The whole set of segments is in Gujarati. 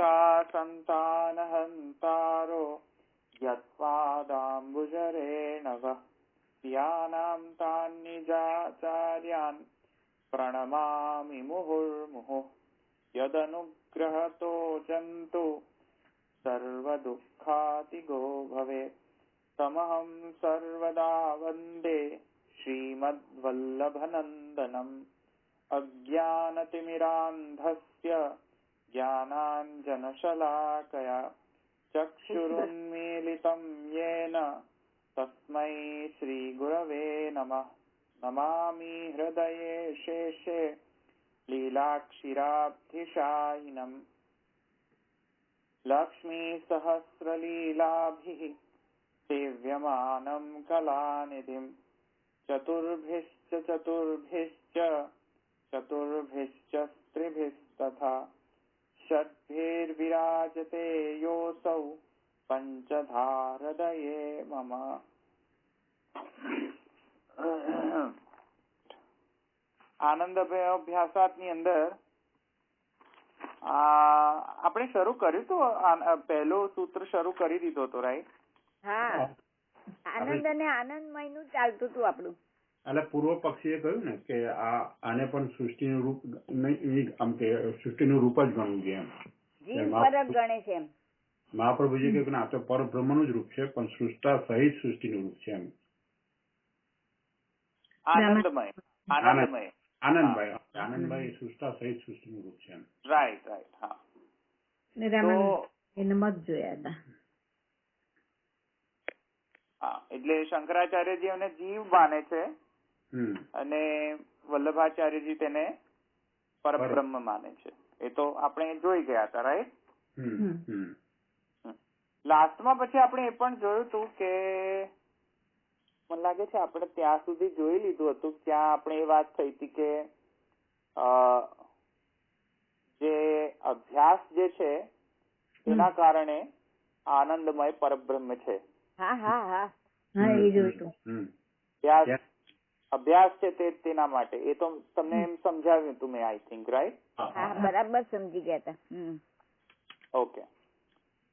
भोक्ता संतानहंतारो यत्पादाम्बुजरेणव यानां तान्निजाचार्यान् प्रणमामि मुहुर्मुहुः यदनुग्रहतो जन्तु सर्वदुःखातिगो भवेत् तमहं सर्वदा वन्दे श्रीमद्वल्लभनन्दनम् अज्ञानतिमिरान्धस्य ज्ञानाञ्जनशलाकया चक्षुरुन्मीलितं येन तस्मै श्रीगुरवे नमः। नमामि हृदये शेषे लीलाक्षिराब्धिशायिनम् लक्ष्मीसहस्रलीलाभिः सेव्यमानं कलानिधिं चतुर्भिश्च स्त्रिभिस्तथा षड्भिर्विराजते योऽसौ पंचधारदये मम। આનંદાભ્યાસાની અંદર આપણે શરૂ કર્યું હતું, પહેલો સૂત્ર શરૂ કરી દીધો હતો, રાઈટ? હા, આનંદ અને આનંદમય નું ચાલતું હતું આપણું. એટલે પૂર્વ પક્ષીએ કહ્યું ને કે આને પણ સૃષ્ટિનું રૂપ આમ કે સૃષ્ટિનું રૂપ જ ગણવું જોઈએ એમ. જીવ પરબ ગણે છે એમ. મહાપ્રભુજી કહ્યું કે આ તો પરબ્રહ્મનું જ રૂપ છે, પણ સૃષ્ટા સહિત સૃષ્ટિનું રૂપ છે એમ. આનંદમય આનંદભાઈ સૃષ્ટા સહિત સૃષ્ટિનું રૂપ છે એમ. Right right. હા, એને મત જોયા હતા. હા, એટલે શંકરાચાર્યજી એને જીવ માને છે અને વલ્લભાચાર્યજી તેને પરબ્રહ્મ માને છે. એ તો આપણે જોઈ ગયા હતા, રાઈટ? લાસ્ટમાં પછી આપણે એ પણ જોયું હતું કે મને લાગે છે આપણે ત્યાં સુધી જોઈ લીધું હતું, ત્યાં આપણે એ વાત થઈ હતી કે જે અભ્યાસ જે છે એના કારણે આનંદમય પરબ્રહ્મ છે. હા હા હા, એ જોયું. અભ્યાસ છે તે તેના માટે. એ તો તમને એમ સમજાવ્યું હતું મેં, આઈ થિંક, રાઈટ? હા, બરાબર સમજી ગયા હતા. ઓકે,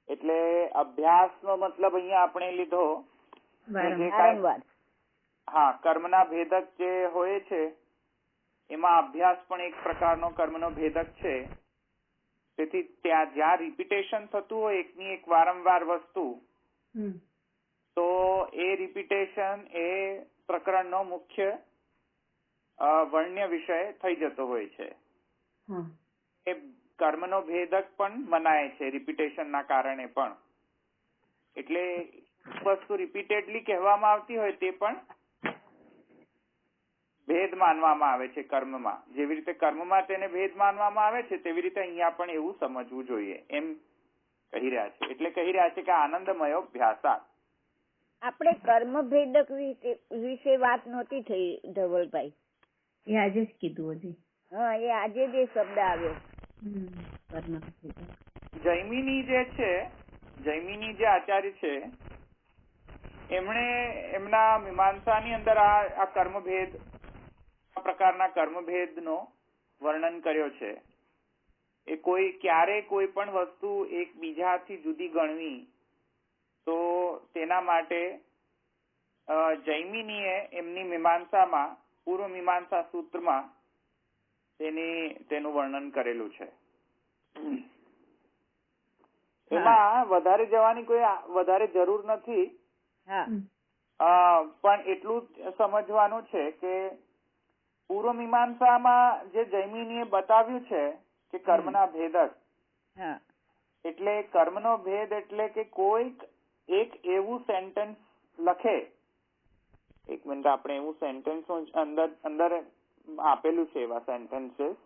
એટલે અભ્યાસ નો મતલબ અહીંયા આપણે લીધો હા, કર્મના ભેદક જે હોય છે એમાં અભ્યાસ પણ એક પ્રકારનો કર્મનો ભેદક છે. તેથી ત્યાં જ્યાં રિપીટેશન થતું હોય એકની એક વારંવાર વસ્તુ, તો એ રિપીટેશન એ પ્રકરણનો મુખ્ય વર્ણ્ય વિષય થઈ જતો હોય છે. એ કર્મનો ભેદક પણ મનાય છે રિપીટેશનના કારણે પણ. એટલે વસ્તુ રિપીટેડલી કહેવામાં આવતી હોય તે પણ ભેદ માનવામાં આવે છે કર્મમાં. જેવી રીતે કર્મમાં તેને ભેદ માનવામાં આવે છે તેવી રીતે અહીંયા પણ એવું સમજવું જોઈએ એમ કહી રહ્યા છે. એટલે કહી રહ્યા છે કે આનંદમયો અભ્યાસાત. આપણે કર્મ ભેદક વિશે વાત નહોતી થઈ ધવલભાઈ. એ આજે જ કીધું હજી. હા, એ આજે જ એ શબ્દ આવ્યો. જૈમિની જે છે, જૈમિની જે આચાર્ય છે એમણે એમના મીમાંસાની અંદર આ કર્મભેદ, આ પ્રકારના કર્મભેદનો વર્ણન કર્યો છે. એ ક્યારે કોઈ પણ વસ્તુ એકબીજાથી જુદી ગણવી તો તેના માટે જૈમિનીએ એમની મીમાંસામાં, પૂર્વ મીમાંસા સૂત્રમાં તેનું વર્ણન કરેલું છે. એમાં વધારે જવાની કોઈ વધારે જરૂર નથી, પણ એટલું સમજવાનું છે કે પૂર્વ મીમાંસામાં જે જૈમિનીએ બતાવ્યું છે કે કર્મના ભેદક, એટલે કર્મનો ભેદ એટલે કે કોઈક એક એવું સેન્ટેન્સ લખે, એક મિનિટ, આપણે એવું સેન્ટેન્સ અંદર આપેલું છે એવા સેન્ટેન્સીસ,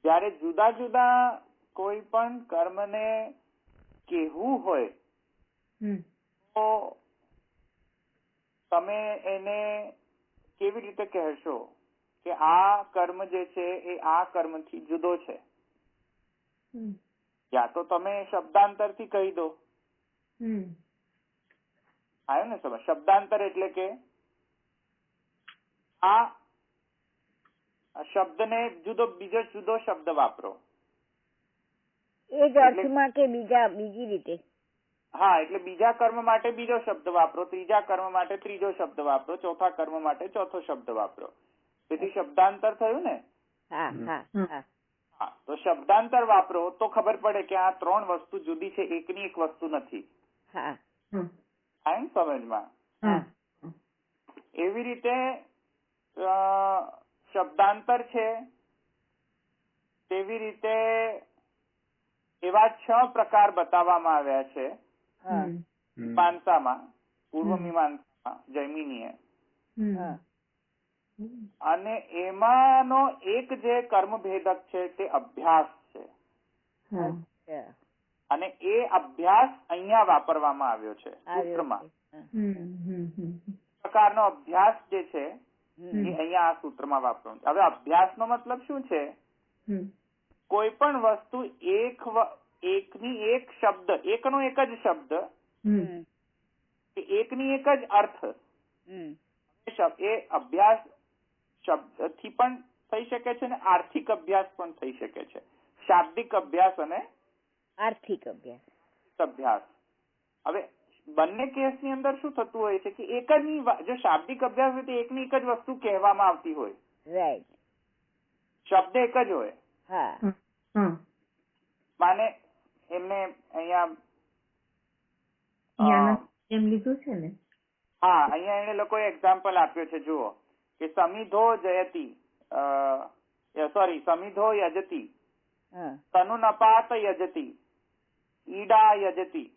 જયારે જુદા જુદા કોઈ પણ કર્મને કહેવું હોય તો તમે એને કેવી રીતે કહેશો કે આ કર્મ જે છે એ આ કર્મથી જુદો છે? યા તો તમે શબ્દાંતરથી કહી દો. આવ્યો ને સમજ? શબ્દાંતર એટલે કે આ શબ્દને બીજો જુદો શબ્દ વાપરો. એ જ અર્થમાં કે બીજી રીતે? હા, એટલે બીજા કર્મ માટે બીજો શબ્દ વાપરો, ત્રીજા કર્મ માટે ત્રીજો શબ્દ વાપરો, ચોથા કર્મ માટે ચોથો શબ્દ વાપરો. તેથી શબ્દાંતર થયું ને? હા હા હા. હા, તો શબ્દાંતર વાપરો તો ખબર પડે કે આ 3 વસ્તુ જુદી છે, એકની એક વસ્તુ નથી. હા. આમ સમજમાં? એવી રીતે શબ્દાંતર છે, તેવી રીતે એવા 6 પ્રકાર બતાવવામાં આવ્યા છે મીમાંસામાં, પૂર્વ મીમાંસામાં, જૈમિનીએ. અને એમાંનો એક જે કર્મભેદક છે તે અભ્યાસ છે. અને એ અભ્યાસ અહીંયા વાપરવામાં આવ્યો છે સૂત્રમાં. પ્રકારનો અભ્યાસ જે છે એ અહીંયા આ સૂત્રમાં વાપરવાનું છે. હવે અભ્યાસનો મતલબ શું છે? કોઈ પણ વસ્તુ એકની એક શબ્દ, એકનો એક જ શબ્દ, એકની એક જ અર્થ, એ અભ્યાસ શબ્દથી પણ થઈ શકે છે ને આર્થિક અભ્યાસ પણ થઈ શકે છે. શાબ્દિક અભ્યાસ અને આર્થિક અભ્યાસ. હવે બંને કેસની અંદર શું થતું હોય છે કે એકની, જો શાબ્દિક અભ્યાસ હોય તો એકની એક જ વસ્તુ કહેવામાં આવતી હોય. રાઈટ. શબ્દ એક જ હોય. હા. માને એમને અહીંયા એમ લીધું છે ને? હા, અહીંયા એને લોકોએ એક્ઝામ્પલ આપ્યો છે. જુઓ કે સમિધો જયતિ, સમિધો યજતિ, તનુનપાત યજતિ, ઈડા યજતિ,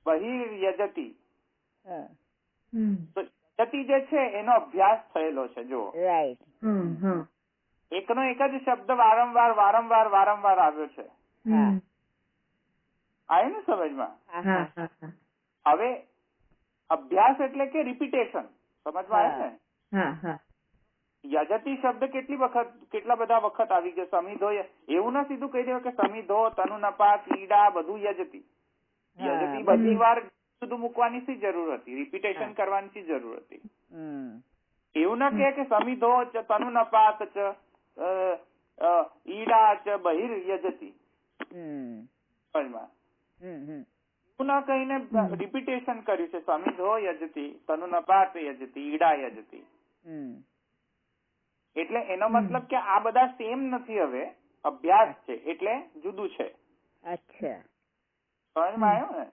બહિર્યજતિ. તો યજતિ જે છે એનો અભ્યાસ થયેલો છે. જુઓ, રાઈટ. એકનો એક જ શબ્દ વારંવાર આવ્યો છે. આવ્યું ને સમજમાં? હવે અભ્યાસ એટલે કે રિપીટેશન. સમજમાં આવે ને? યજતિ શબ્દ કેટલા બધા વખત આવી ગયો. સમિધો, એવું ના સીધું કહી દેવું કે સમિધો, તનુનપાત, ઈડા બધું યજતિ. યજતિ બધી વાર સુધી મૂકવાની શી જરૂર હતી? રિપીટેશન કરવાની શી જરૂર હતી? એવું ના કહે કે સમિધો ચ તનુનપાત ચ ઈડા ચ બહિર્યજતિ. સમજમાં? એવું ના કહીને રિપીટેશન કર્યું છે. સમિધો યજતિ, તનુનપાત યજતિ, ઈડા યજતિ. એટલે એનો મતલબ કે આ બધા સેમ નથી. હવે અભ્યાસ છે એટલે જુદું છે. અચ્છા, સમજમાં આવ્યું ને?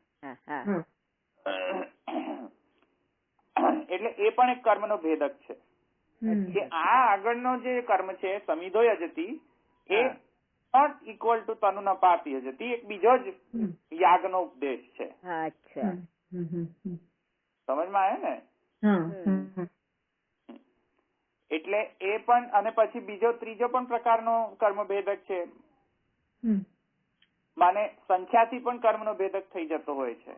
એટલે એ પણ એક કર્મનો ભેદક છે. કે આ આગળનો જે કર્મ છે સમિધો યજતિ, એ નોટ ઇક્વલ ટુ તનુનપાત યજતિ, એક બીજો જ યાગનો ઉપદેશ છે. અચ્છા, સમજમાં આવ્યું ને? એટલે એ પણ, અને પછી ત્રીજો પણ પ્રકારનો કર્મ ભેદક છે. માને સંખ્યાથી પણ કર્મનો ભેદક થઈ જતો હોય છે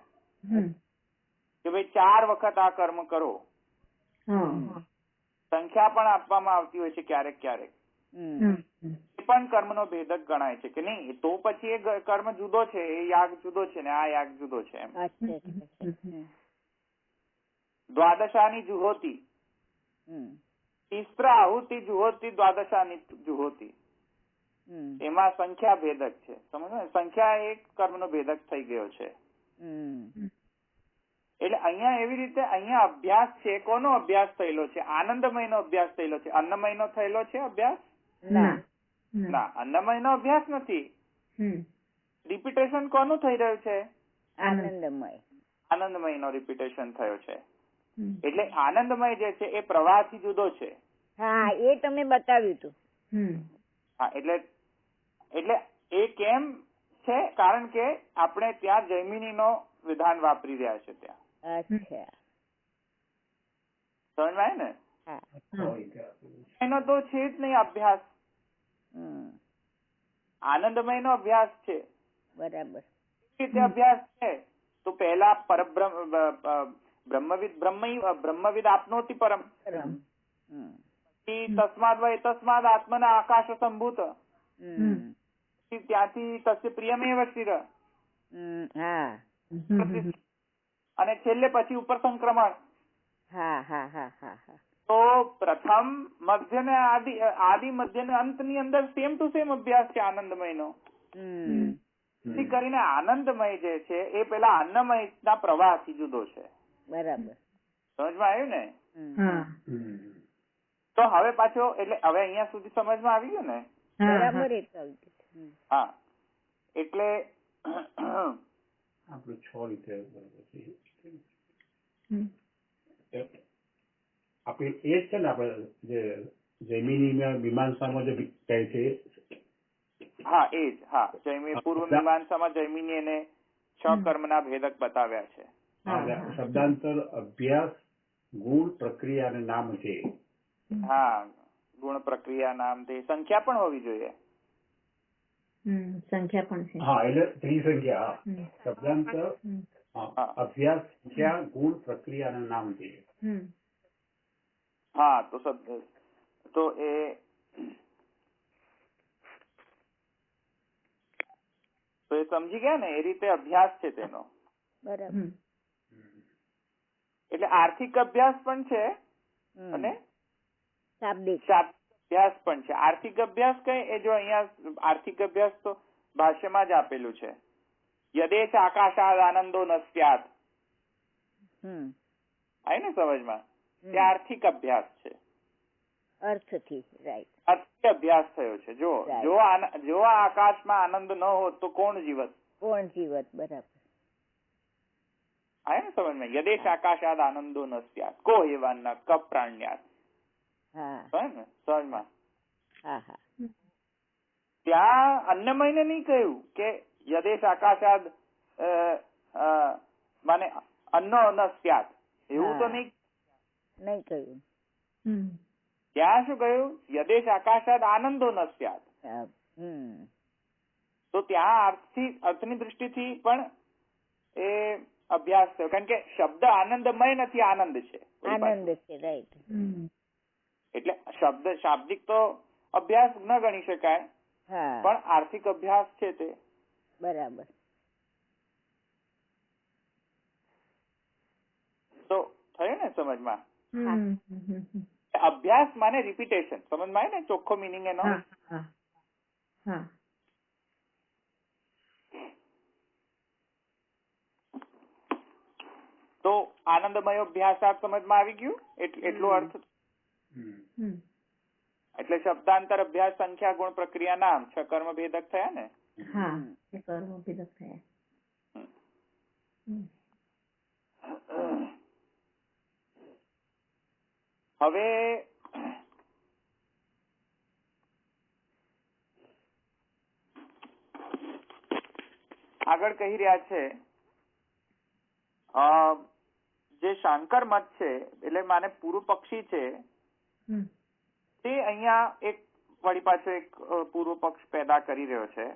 કે ભાઈ 4 વખત આ કર્મ કરો. સંખ્યા પણ આપવામાં આવતી હોય છે ક્યારેક. એ પણ કર્મનો ભેદક ગણાય છે કે નહીં? તો પછી એ કર્મ જુદો છે, એ યાગ જુદો છે ને આ યાગ જુદો છે એમ. દ્વાદશાની જુહોતી, તીસ્ત્ર આહુતિ જુહોતી, દ્વાદશાની જુહોતી. એમાં સંખ્યા ભેદક છે. સમજો ને? સંખ્યા એક કર્મનો ભેદક થઈ ગયો છે. એટલે અહીંયા એવી રીતે અહીંયા અભ્યાસ છે. કોનો અભ્યાસ થયેલો છે? આનંદમયનો અભ્યાસ થયેલો છે. અન્નમયનો થયેલો છે અભ્યાસ? ના, અન્નમયનો અભ્યાસ નથી. રિપીટેશન કોનું થઈ રહ્યું છે? આનંદમયનો રિપીટેશન થયો છે. એટલે આનંદમય જે છે એ પ્રવાહથી જુદો છે. હા, એ તમે બતાવ્યું હતું. હા, એટલે એ કેમ છે? કારણ કે આપણે ત્યાં જૈમિનીનો વિધાન વાપરી રહ્યા છે ત્યાં. અચ્છા, સમજવાય ને? એનો તો છે જ નહીં અભ્યાસ. આનંદમયનો અભ્યાસ છે. બરાબર. રીતે અભ્યાસ છે તો પહેલા બ્રહ્મવિદ આપનોતિ પરમ, તસ્માદ વય તસ્માદ આત્મના આકાશ સંભૂત, ત્યાંથી તસ્ય પ્રિયમેવ શિર, અને છેલ્લે પછી ઉપર સંક્રમણ. તો પ્રથમ મધ્ય ને આદિ મધ્ય ને અંત ની અંદર સેમ ટુ સેમ અભ્યાસ છે આનંદમયનો. થી કરીને આનંદમય જે છે એ પેલા અન્નમય ના પ્રવાહથી જુદો છે. બરાબર. સમજમાં આવ્યું ને? હા. તો હવે પાછો એટલે હવે અહીંયા સુધી સમજમાં આવી ગયું ને? બરાબર. એ તો હા, એટલે આપણે 6 રીતે આપણે એ જ છે ને, આપણે જે જૈમિની મીમાંસામાં જે કહે છે. હા એ જ. હા, પૂર્વ મીમાંસામાં જૈમિની એને 6 કર્મના ભેદક બતાવ્યા છે. શબ્દાંતર અભ્યાસ ગુણ પ્રક્રિયા અને નામ છે. હા, ગુણ પ્રક્રિયા નામ તે સંખ્યા પણ હોવી જોઈએ. સંખ્યા પણ છે. હા, એટલે ત્રિસંખ્યા. શબ્દાંતર અભ્યાસ સંખ્યા ગુણ પ્રક્રિયા અને નામ છે. હા, તો એ સમજી ગયા ને? એ રીતે અભ્યાસ છે તેનો. બરાબર. એટલે આર્થિક અભ્યાસ પણ છે અને શાબ્દિક અભ્યાસ પણ છે. આર્થિક અભ્યાસ કઈ એ જો અહીંયા આર્થિક અભ્યાસ તો ભાષ્યમાં જ આપેલું છે. યદેશ આકાશાદ આનંદો ન સ્યાત. આવી ને સમજમાં? તે આર્થિક અભ્યાસ છે. અર્થથી. રાઈટ. આર્થિક અભ્યાસ થયો છે. જો આ આકાશમાં આનંદ ન હોત તો કોણ જીવત? બરાબર. આવે ને સમજમાં? યદેશ આકાશાદ આનંદો ન સ્યાત કો એવાના ક પ્રાણ્યાત. સમજમાં? ત્યાં અન્નમયને નહીં કહ્યું કે યદેશ આકાશાદ માને અન્નો ન સ્યાત, એવું તો નહીં કહ્યું. ત્યાં શું કહ્યું? યદેશ આકાશાદ આનંદો ન સ્યાત. તો ત્યાં અર્થની દૃષ્ટિથી પણ એ અભ્યાસ થયો, કારણ કે શબ્દ આનંદમય નથી, આનંદ છે. આનંદ છે. રાઈટ. એટલે શાબ્દિક તો અભ્યાસ ન ગણી શકાય, પણ આર્થિક અભ્યાસ છે તે. બરાબર. તો થયું ને સમજમાં? અભ્યાસ માને રિપીટેશન. સમજમાં આવે ને? ચોખ્ખો મિનિંગ એનો. તો આનંદમય અભ્યાસ સમજમાં આવી ગયું? એટલો અર્થ. એટલે શબ્દાંતર અભ્યાસ સંખ્યા ગુણ પ્રક્રિયા નામ 6 કર્મ ભેદક થયા ને? હા, કર્મ ભેદક થયા. હવે આગળ કહી રહ્યા છે જે શાંકર મત છે, એટલે માને પૂર્વ પક્ષી છે તે અહીંયા એક વળી પાછો એક પૂર્વ પક્ષ પેદા કરી રહ્યો છે.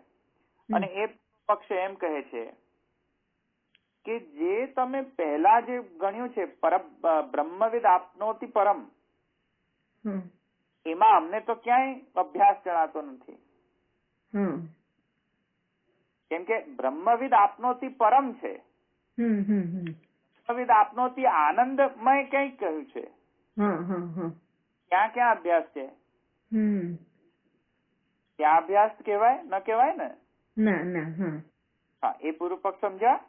અને એ પક્ષ એમ કહે છે કે જે તમે પહેલા જે ગણ્યું છે બ્રહ્મવિદ આપનોતિ પરમ, એમાં અમને તો ક્યાંય અભ્યાસ જણાતો નથી. કેમ કે બ્રહ્મવિદ આપનોતિ પરમ છે. બ્રહ્મવિદ આપનોતિ આનંદમય કંઈક કહ્યું છે. ક્યાં ક્યાં અભ્યાસ છે? ત્યાં અભ્યાસ કહેવાય ન કહેવાય ને? હા, એ પૂર્વ પક્ષ સમજ્યા?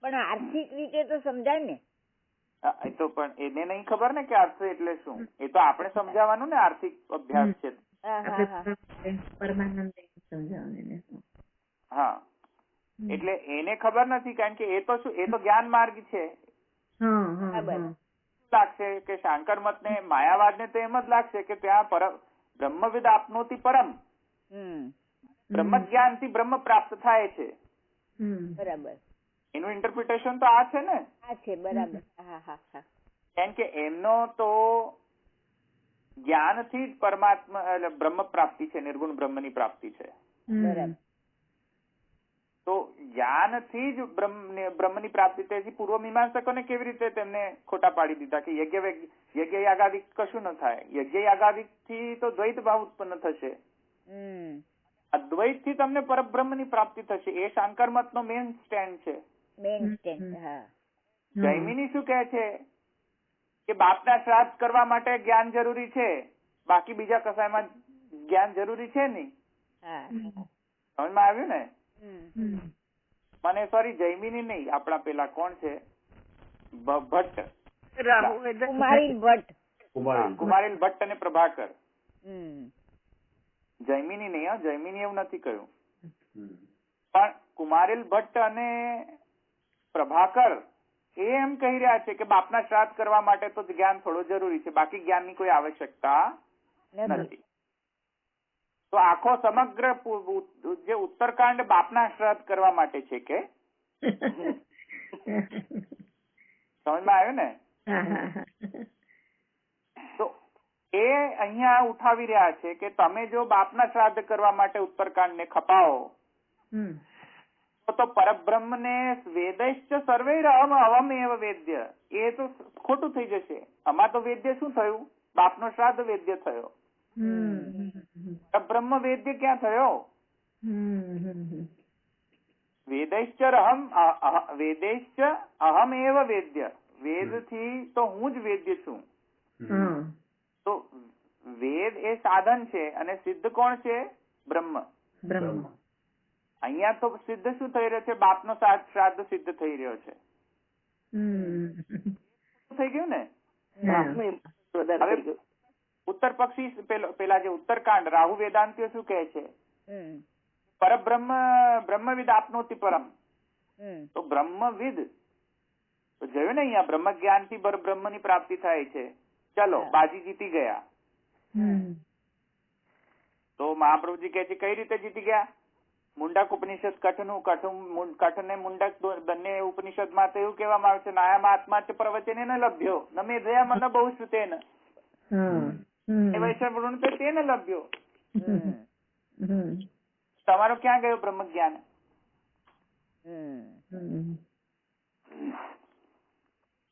પણ આર્થિક રીતે તો સમજાય ને? એ તો પણ એને નહીં ખબર ને કે અર્થ એટલે શું. એ તો આપણે સમજાવવાનું ને આર્થિક અભ્યાસ છે. પરમાનંદ સમજાવવાનું. હા, એટલે એને ખબર નથી, કારણ કે એ તો શું, એ તો જ્ઞાન માર્ગ છે. લાગશે કે શાંકર મત ને માયાવાદ ને તો એમ જ લાગશે કે ત્યાં બ્રહ્મવિદ આપનોતિ પરમ, બ્રહ્મ જ્ઞાન થી બ્રહ્મ પ્રાપ્ત થાય છે. બરાબર. એનું ઇન્ટરપ્રિટેશન તો આ છે ને? આ છે. બરાબર. કારણ કે એમનો તો જ્ઞાન થી જ પરમાત્મા એટલે બ્રહ્મ પ્રાપ્તિ છે, નિર્ગુણ બ્રહ્મ ની પ્રાપ્તિ છે. બરાબર. તો જ્ઞાન થી જ બ્રહ્મની પ્રાપ્તિ તેથી પૂર્વ મીમાંસકોને કેવી રીતે તેમને ખોટા પાડી દીધા કે યજ્ઞ યાગાદિક કશું ન થાય. યજ્ઞ યાગાદિક થી તો દ્વૈત ભાવ ઉત્પન્ન થશે, અદ્વૈત થી તમને પરબ્રહ્મ ની પ્રાપ્તિ થશે. એ શાંકર મત નો મેઇન સ્ટેન્ડ છે. Main stand. જૈમિની શું કહે છે કે બાપના શ્રાદ્ધ કરવા માટે જ્ઞાન જરૂરી છે, બાકી બીજા કશાયમાં જ્ઞાન જરૂરી છે નહીં. હા. સમજમાં આવ્યું ને? હમ. મને સોરી જૈમિની નહીં, આપણા પેલા કોણ છે ભટ્ટ, કુમારી ભટ્ટ. કુમારીલ ભટ્ટ અને પ્રભાકર. હમ. જૈમિની નહીં, હા, જૈમિની એવું નથી કહ્યું, પણ કુમારીલ ભટ્ટ અને પ્રભાકર એ એમ કહી રહ્યા છે કે બાપના શ્રાદ્ધ કરવા માટે તો જ્ઞાન થોડું જરૂરી છે, બાકી જ્ઞાનની કોઈ આવશ્યકતા નથી. તો આખો સમગ્ર જે ઉત્તરકાંડ બાપના શ્રાદ્ધ કરવા માટે છે કે સમજમાં આવ્યું ને? તો એ અહીંયા ઉઠાવી રહ્યા છે કે તમે જો બાપના શ્રાદ્ધ કરવા માટે ઉત્તરકાંડ ને ખપાવો તો પરબ્રહ્મ ને વેદૈશ્ચ સર્વૈર અવમ એવ વેદ્ય, એ તો ખોટું થઈ જશે. આમાં તો વેદ્ય શું થયું? બાપનો શ્રાદ્ધ વેદ્ય થયો, પરબ્રહ્મ વેદ્ય ક્યાં થયો? વેદૈશ્ચ અહમ એવ વેદ્ય, વેદ થી તો હું જ વેદ્ય છું. તો વેદ એ સાધન છે અને સિદ્ધ કોણ છે? બ્રહ્મ. અહીંયા તો સિદ્ધ શું થઈ રહ્યો છે? બાપનો શ્રાદ્ધ સિદ્ધ થઈ રહ્યો છે. થઈ ગયું ને? હવે ઉત્તર પક્ષી પેલા જે ઉત્તરકાંડ રાહુ વેદાંતિઓ શું કહે છે? પરબ્રહ્મ બ્રહ્મવિદ આપનોતિ પરમ. તો બ્રહ્મવિદ તો જોયું ને, અહીંયા બ્રહ્મ જ્ઞાન થી બ્રહ્મ ની પ્રાપ્તિ થાય છે. ચલો બાજી જીતી ગયા. તો મહાપ્રભુજી કહે છે કઈ રીતે જીતી ગયા? મુંડક ઉપનિષદ કઠ ને મુંડક બંને ઉપનિષદ માં તો એવું કહેવામાં આવે છે નાયામાં આત્મા ચ પ્રવચને ન લભ્યો ન મેધયા મન બહુ શ્રુતેન વૈષ્ણવ તેને લભ્યો. તમારો ક્યાં ગયો બ્રહ્મ જ્ઞાન?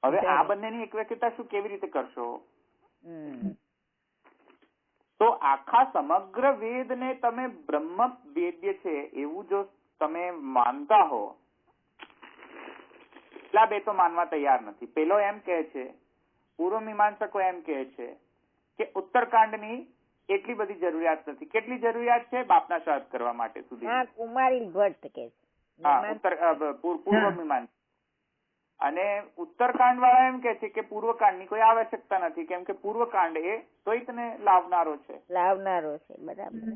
હવે આ બંનેની એક વ્યક્તતા શું કેવી રીતે કરશો? તો આખા સમગ્ર વેદ ને તમે બ્રહ્મ વેદ્ય છે એવું જો તમે માનતા હો, એટલા બે તો માનવા તૈયાર નથી. પેલો એમ કહે છે, પૂર્વ મીમાંસકો એમ કહે છે કે ઉત્તરકાંડની એટલી બધી જરૂરિયાત નથી. કેટલી જરૂરિયાત છે? બાપના શ્રાદ્ધ કરવા માટે સુધી. કુમારી ભટ્ટ કે પૂર્વ મીમાંસક. અને ઉત્તરકાંડ વાળા એમ કે છે કે પૂર્વકાંડ ની કોઈ આવશ્યકતા નથી, કેમ કે પૂર્વકાંડ એ દ્વૈતને લાવનારો છે. બરાબર.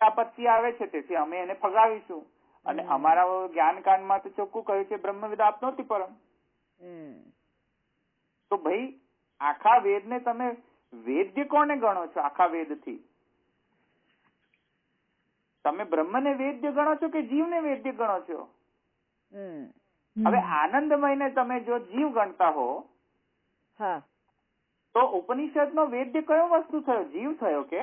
આપત્તિ આવે છે તેથી અમે એને ફગાવીશું. અને અમારા જ્ઞાનકાંડ માં તો ચોખ્ખું કહ્યું છે બ્રહ્મવિદ આપનોતિ પરમ. તો ભાઈ આખા વેદ ને તમે વેદ્ય કોને ગણો છો? આખા વેદ થી તમે બ્રહ્મ ને વેદ્ય ગણો છો કે જીવ ને વેદ્ય ગણો છો? હવે આનંદમય ને તમે જો જીવ ગણતા હો તો ઉપનિષદ નો વેદ્ય કયો વસ્તુ થયો? જીવ થયો કે?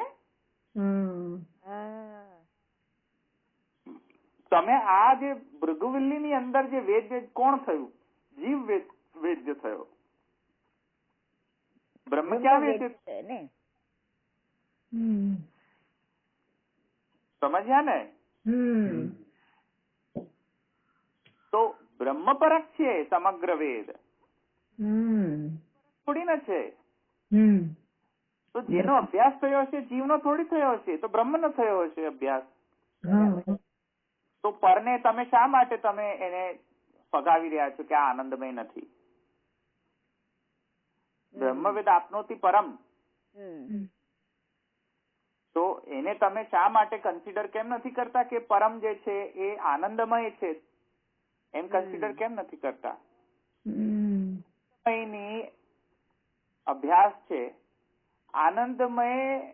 તમે આ જે ભૃગુવલ્લી ની અંદર જે વેદ્ય કોણ થયું? જીવ વેદ્ય થયો. બ્રહ્મ ક્યાં વેદ્ય? સમજ્યા ને? તો બ્રહ્મ પરક છે સમગ્ર વેદ, થોડી ના છે. તો જેનો અભ્યાસ થયો હશે જીવનો થોડી થયો હશે, તો બ્રહ્મ નો થયો હશે અભ્યાસ. તો પરને તમે શા માટે તમે એને ફગાવી રહ્યા છો કે આ આનંદમય નથી? બ્રહ્મવેદ આપનોતિ પરમ, તો એને તમે શા માટે કન્સિડર કેમ નથી કરતા કે પરમ જે છે એ આનંદમય છે? એમ કન્સિડર કેમ નથી કરતા? ની અભ્યાસ છે. આનંદમય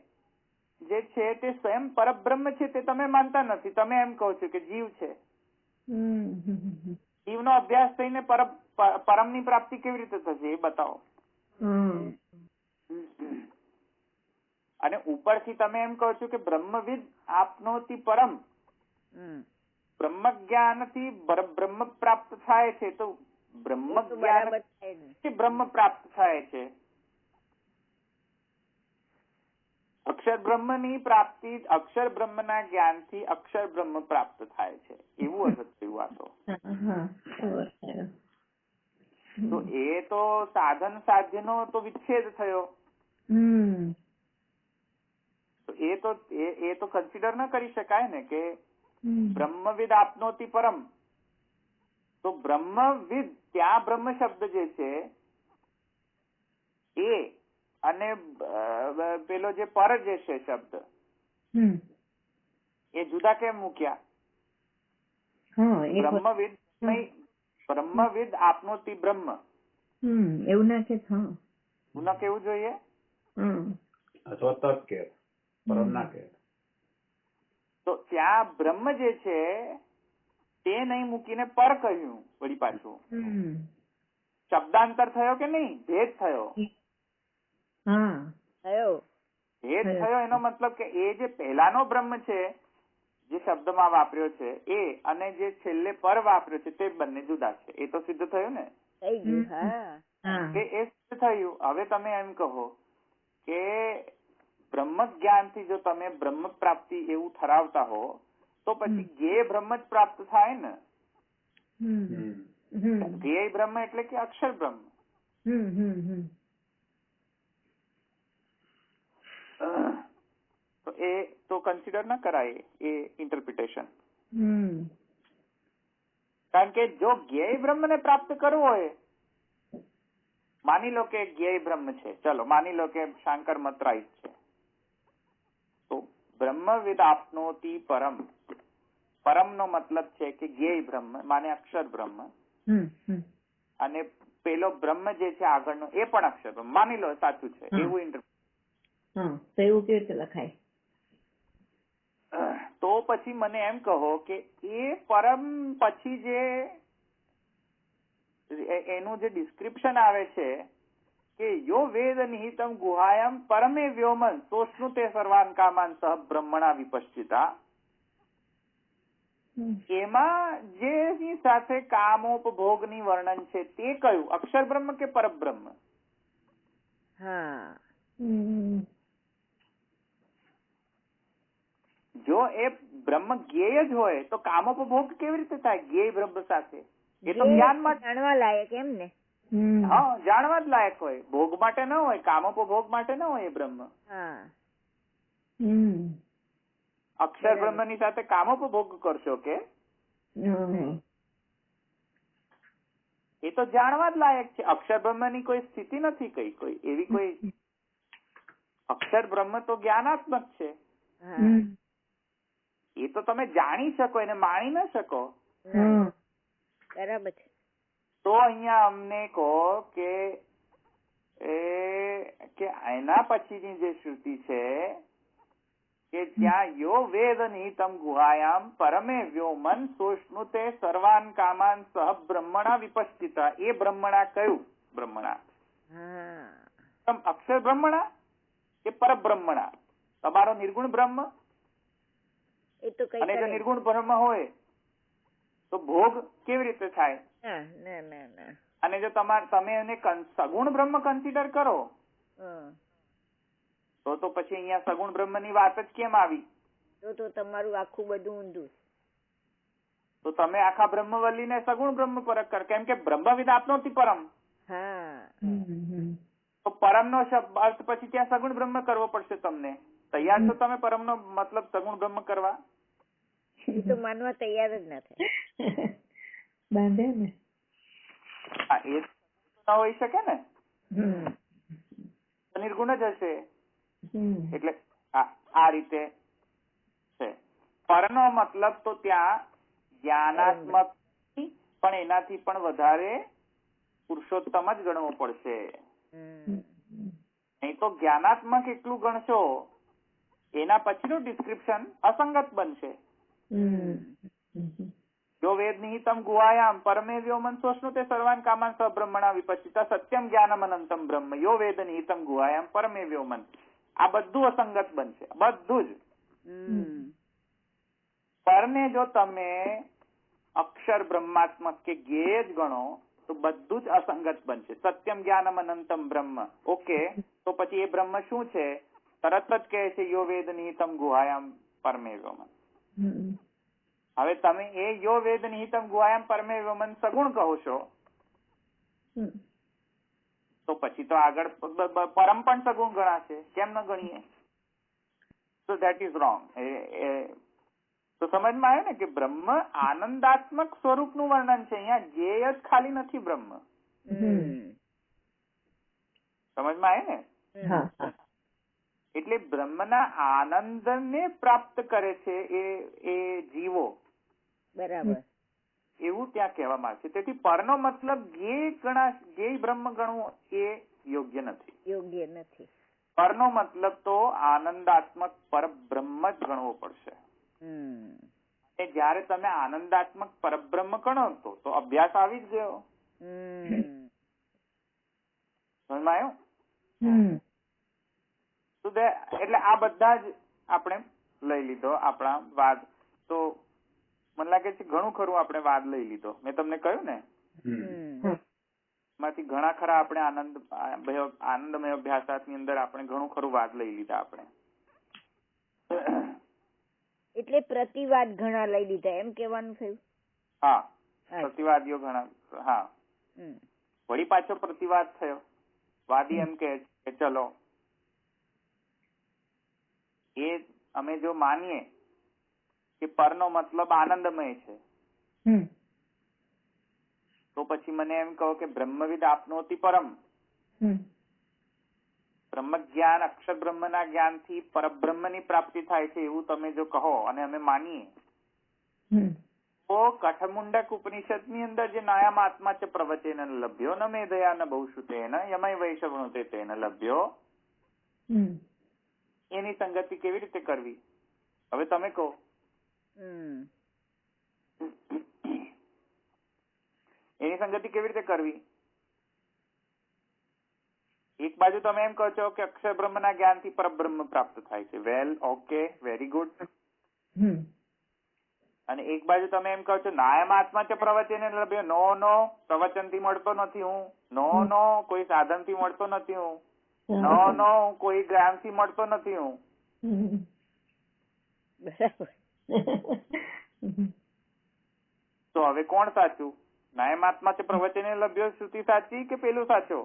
જે છે તે સ્વયં પરબ્રહ્મ છે તે તમે માનતા નથી. તમે એમ કહો છો કે જીવ છે. જીવનો અભ્યાસ થઈને પરમ ની પ્રાપ્તિ કેવી રીતે થશે એ બતાવો. અને ઉપરથી તમે એમ કહો છો કે બ્રહ્મવિદ આપનોતિ પરમ, બ્રહ્મ જ્ઞાન થી બ્રહ્મ પ્રાપ્ત થાય છે. તો બ્રહ્મ જ્ઞાન બ્રહ્મ પ્રાપ્ત થાય છે. અક્ષર બ્રહ્મ ની પ્રાપ્તિ અક્ષર બ્રહ્મ ના જ્ઞાન થી અક્ષર બ્રહ્મ પ્રાપ્ત થાય છે. એવું અર્થ થયું આ તો. તો એ તો સાધન સાધ્યનો તો વિચ્છેદ થયો. હમ તો એ તો કન્સિડર ન કરી શકાય ને કે હમ બ્રહ્મવિદ આપનોતિ પરમ. તો બ્રહ્મવિદ, ત્યાં બ્રહ્મ શબ્દ જે છે એ અને પેલો જે પર જે છે શબ્દ હમ એ જુદા કેમ મૂક્યા? હા એક બ્રહ્મવિદ નહીં, બ્રહ્મવિદ આપનોતિ બ્રહ્મ એવું નાખે છે. હા હું ન કેવું જોઈએ. હમ અથવા તત્ કે પરમ ના કે. તો ત્યાં બ્રહ્મ જે છે તે નહીં મૂકીને પર કહ્યું વળી પાછું. હમ શબ્દાંતર થયો કે નહીં? ભેદ થયો. હા થયો. ભેદ થયો એનો મતલબ કે એ જે પહેલાનો બ્રહ્મ છે જે શબ્દમાં વાપર્યો છે એ અને જે છેલ્લે પર વાપર્યો છે તે બંને જુદા છે. એ તો સિદ્ધ થયું ને થઈ ગયું. હા. હા કે એ સિદ્ધ થયું. હવે તમે એમ કહો કે બ્રહ્મ જ્ઞાનથી જો તમે બ્રહ્મ પ્રાપ્તિ એવું ઠરાવતા હો તો પછી જ્ઞેય બ્રહ્મ જ પ્રાપ્ત થાય ને. જ્ઞેય બ્રહ્મ એટલે કે અક્ષર બ્રહ્મ. તો એ તો કન્સિડર ન કરાય એ ઇન્ટરપ્રિટેશન. કારણ કે જો જ્ઞેય બ્રહ્મને પ્રાપ્ત કરવું હોય, માની લો કે જ્ઞેય બ્રહ્મ છે, ચલો માની લો કે શાંકર મત રાઈટ છે, તો બ્રહ્મવિદ આપનોતિ પરમ. પરમ નો મતલબ છે કે જ્ઞેય બ્રહ્મ માને અક્ષર બ્રહ્મ, અને પેલો બ્રહ્મ જે છે આગળનો એ પણ અક્ષર બ્રહ્મ. માની લો સાચું છે એવું હા તો એવું કેવી રીતે લખાય? તો પછી મને એમ કહો કે એ પરમ પછી જે એનું જે ડિસ્ક્રિપ્શન આવે છે કે યો વેદ નિહિતમ ગુહાયમ પરમે વ્યોમન સોષ્ણુતે સર્વાન કામાન સહ બ્રહ્મણા વિપશ્ચિતા, એમાં જેની સાથે કામોપભોગની વર્ણન છે તે કયું? અક્ષર બ્રહ્મ કે પરબ્રહ્મ? હા. જો એ બ્રહ્મ જ્ઞેય જ હોય તો કામોપભોગ કેવી રીતે થાય જ્ઞેય બ્રહ્મ સાથે? એ તો જ્ઞાનમાં જાણવા લાયક એમ ને. હા, જાણવા જ લાયક હોય, ભોગ માટે ન હોય, કામોપભોગ માટે ન હોય એ બ્રહ્મ. હા. અક્ષર બ્રહ્મ ની સાથે કામોપભોગ કરશો કે? એ તો જાણવા જ લાયક છે. અક્ષર બ્રહ્મ ની કોઈ સ્થિતિ નથી, કઈ કોઈ એવી કોઈ. અક્ષર બ્રહ્મ તો જ્ઞાનાત્મક છે. એ તો તમે જાણી શકો, એને માણી ન શકો. બરાબર છે. તો અહીંયા અમને કહો કે એના પછીની જે શ્રુતિ છે કે ત્યાં યો વેદ નિહિતમ ગુહાયામ પરમે વ્યોમન સોષ્ણુતે સર્વાન કામાન સહ બ્રહ્મણા વિપશ્ચિતા, એ બ્રહ્મણા કયું બ્રહ્મણા? અક્ષર બ્રહ્મણા કે પરબ્રહ્મણા? તમારો નિર્ગુણ બ્રહ્મ. અને જો નિર્ગુણ બ્રહ્મ હોય તો ભોગ કેવી રીતે થાય? અને જો તમે એને સગુણ બ્રહ્મ કન્સિડર કરો તો પછી અહીંયા સગુણ બ્રહ્મ ની વાત જ કેમ આવી? તો તમારું આખું બધું ઊંધું. તો તમે આખા બ્રહ્મવલ્લી ને સગુણ બ્રહ્મ પરક કર, કેમ કે બ્રહ્મવિદ આપનોતિ પરમ. તો પરમ નો શબ્દ અર્થ પછી ત્યાં સગુણ બ્રહ્મ કરવો પડશે તમને. તૈયાર છો તમે પરમ નો મતલબ સગુણ બ્રહ્મ કરવા? એ તો માનવા તૈયાર જ ના થાય. બાંધે ને. એ ના હોઈ શકે ને, નિર્ગુણ જ હશે. એટલે આ રીતે છે. પરનો મતલબ તો ત્યાં જ્ઞાનાત્મક પણ એનાથી પણ વધારે પુરુષોત્તમ જ ગણવો પડશે. નહીં તો જ્ઞાનાત્મક એટલું ગણશો એના પછીનું ડિસ્ક્રિપ્શન અસંગત બનશે. જો વેદ નિહિતમ ગુહાયામ પરમે વ્યોમન સોષ્ણુતે સર્વાન કામાન સહ બ્રહ્મણા વિપશ્ચિતા સત્યમ જ્ઞાનમ અનંતમ બ્રહ્મ યો વેદ નિહિતમ ગુહાયામ પરમે વ્યોમન, આ બધું અસંગત બનશે, બધું જ. પરને જો તમે અક્ષર બ્રહ્માત્મક કે જ્ઞેય જ ગણો તો બધું જ અસંગત બનશે. સત્યમ જ્ઞાનમ અનંતમ બ્રહ્મ, ઓકે, તો પછી એ બ્રહ્મ શું છે? તરત જ કહે છે યો વેદ નિહિતમ ગુહાયામ પરમે વ્યોમન. હવે તમે એ યો વેદ નિહિતમ ગુહાયામ પરમે વ્યોમન સગુણ કહો છો તો પછી તો આગળ પરમ પણ સગુણ ગણાશે, કેમ ન ગણીએ? So that is wrong. તો સમજમાં આવ્યું ને કે બ્રહ્મ આનંદાત્મક સ્વરૂપનું વર્ણન છે, અહીંયા જ્ઞેય જ ખાલી નથી બ્રહ્મ. સમજમાં આવે ને? એટલે બ્રહ્મના આનંદને પ્રાપ્ત કરે છે એ જીવો, બરાબર, એવું ત્યાં કહેવામાં આવે છે. તેથી પરનો મતલબ જ્ઞેય બ્રહ્મ ગણવું એ યોગ્ય નથી. યોગ્ય નથી. પરનો મતલબ તો આનંદાત્મક પરબ્રહ્મ જ ગણવો પડશે. જયારે તમે આનંદાત્મક પરબ્રહ્મ ગણો તો અભ્યાસ આવી જ ગયો. સમજમાં આવ્યું? એટલે આ બધા જ આપણે લઈ લીધો આપણા વાદ. તો મને લાગે છે ઘણું ખરું આપણે વાદ લઈ લીધો. મેં તમને કહ્યું ને માંથી ઘણા ખરા આપણે આનંદમય અભ્યાસની અંદર આપણે ઘણું ખરું વાદ લઈ લીધા આપણે. એટલે પ્રતિવાદ ઘણા લઈ લીધા એમ કેવાનું થયું? હા, પ્રતિવાદીઓ ઘણા. હા, વળી પાછો પ્રતિવાદ થયો. વાદી એમ કે ચલો એ અમે જો માનીએ કે પરનો મતલબ આનંદમય છે, તો પછી મને એમ કહો કે બ્રહ્મવિદ આપનોતિ પરમ. બ્રહ્મ જ્ઞાન, અક્ષર બ્રહ્મના જ્ઞાનથી પરબ્રહ્મની પ્રાપ્તિ થાય છે એવું તમે જો કહો અને અમે માનીએ, તો કઠમુંડક ઉપનિષદની અંદર જે નાયામ આત્મા ચ પ્રવચેન લભ્યો ન મેધયા ન બહુશ્રુતેન યમય વૈષવણુતે તેન લભ્યો, એની સંગતિ કેવી રીતે કરવી? હવે તમે કહો. એની સંગતિ કેવી રીતે કરવી? એક બાજુ તમે એમ કહો છો કે અક્ષર બ્રહ્મના જ્ઞાનથી પરબ્રહ્મ પ્રાપ્ત થાય છે. વેલ, ઓકે, વેરી ગુડ. અને એક બાજુ તમે એમ કહો છો નાયમ આત્મા છે પ્રવચન લભ્યો. નો, પ્રવચનથી મળતો નથી હું. નો, કોઈ સાધનથી મળતો નથી હું. નો, કોઈ જ્ઞાનથી મળતો નથી હું. તો હવે કોણ સાચું? નાયમ આત્મા છે પ્રવચન લભ્યો શ્રુતિ સાચી કે પેલું સાચો?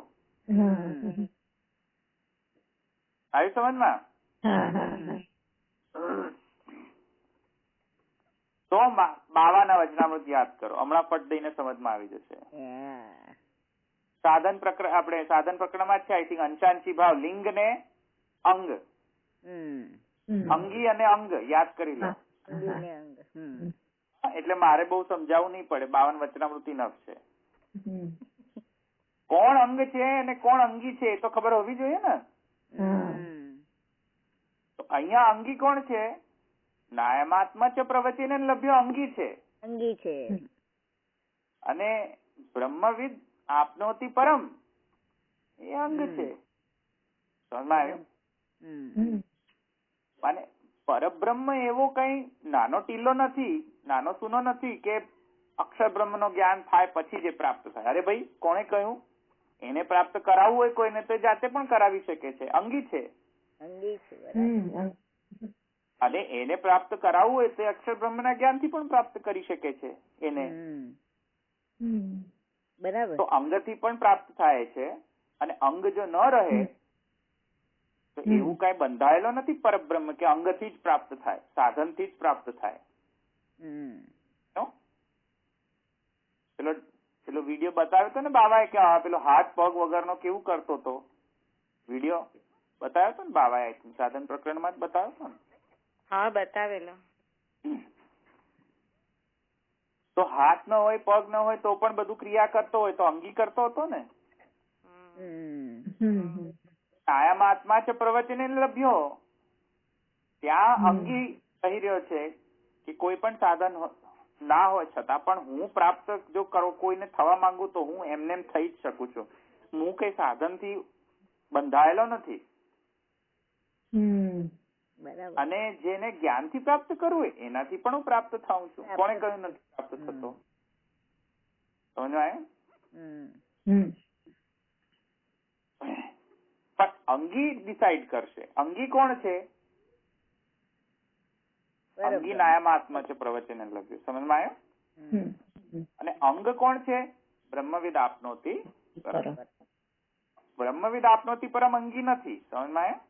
આવી સમજમાં? તો બાવાના વચનામૃત યાદ કરો, હમણાં ફટ દઈને સમજમાં આવી જશે. સાધન પ્રકરણમાં છે આઈ થિંક અંશાંશી ભાવ, લિંગ ને અંગ, અંગી અને અંગ યાદ કરી લો. એટલે મારે બહુ સમજાવવું નહીં પડે, 52 વચનામૃતિ નફ છે. કોણ અંગ છે અને કોણ અંગી છે એ તો ખબર હોવી જોઈએ ને. તો અહીંયા અંગી કોણ છે? નાયમાત્મા ચ પ્રવચન લભ્યો અંગી છે. અંગી છે. અને બ્રહ્મવિદ આપનોતિ પરમ એ અંગ છે. સમજમાં આવ્યું? અને પરબ્રહ્મ એવો કઈ નાનો ટીલો નથી, નાનો સૂનો નથી કે અક્ષર બ્રહ્મ નો જ્ઞાન થાય પછી જે પ્રાપ્ત થાય. અરે ભાઈ, કોણે કહ્યું? એને પ્રાપ્ત કરાવવું હોય કોઈને તો જાતે પણ કરાવી શકે છે. અંગી છે. અને એને પ્રાપ્ત કરાવવું હોય તો અક્ષર બ્રહ્મના જ્ઞાનથી પણ પ્રાપ્ત કરી શકે છે એને. બરાબર. તો અંગથી પણ પ્રાપ્ત થાય છે. અને અંગ જો ન રહે તો એવું કઈ બંધાયેલો નથી પરબ્રહ્મ કે અંગથી જ પ્રાપ્ત થાય, સાધનથી જ પ્રાપ્ત થાય. પેલો વિડીયો બતાવ્યો હતો ને બાબાએ કે પેલો હાથ પગ વગરનો કેવું કરતો હતો, વિડીયો બતાવ્યો હતો ને બાબાએ, સાધન પ્રકરણમાં જ બતાવ્યો હતો ને. હા, બતાવેલો. તો હાથ ન હોય, પગ ન હોય તો પણ બધું ક્રિયા કરતો હોય તો અંગી કરતો હતો ને. કાયમ આત્મા છે પ્રવચન લભ્યો, ત્યાં અંગી કહી રહ્યો છે કે કોઈ પણ સાધન ના હોય છતાં પણ હું પ્રાપ્ત જો કોઈને થવા માંગુ તો હું એમને થઈ જ શકું છું. હું કઈ સાધનથી બંધાયેલો નથી. અને જેને જ્ઞાનથી પ્રાપ્ત કરવું હોય એનાથી પણ હું પ્રાપ્ત થાઉં છું. કોણે કહ્યું નથી પ્રાપ્ત થતો? સમજાય? પણ અંગી ડિસાઈડ કરશે. અંગી કોણ છે? અંગી નાયમ આત્મા છે પ્રવચન લભ્યો. સમજમાં આવ્યો? અને અંગ કોણ છે? બ્રહ્મવિદ આપનોતિ પરમ. બ્રહ્મવિદ આપનોતી પરમ અંગી નથી, સમજમાં આવ્યું?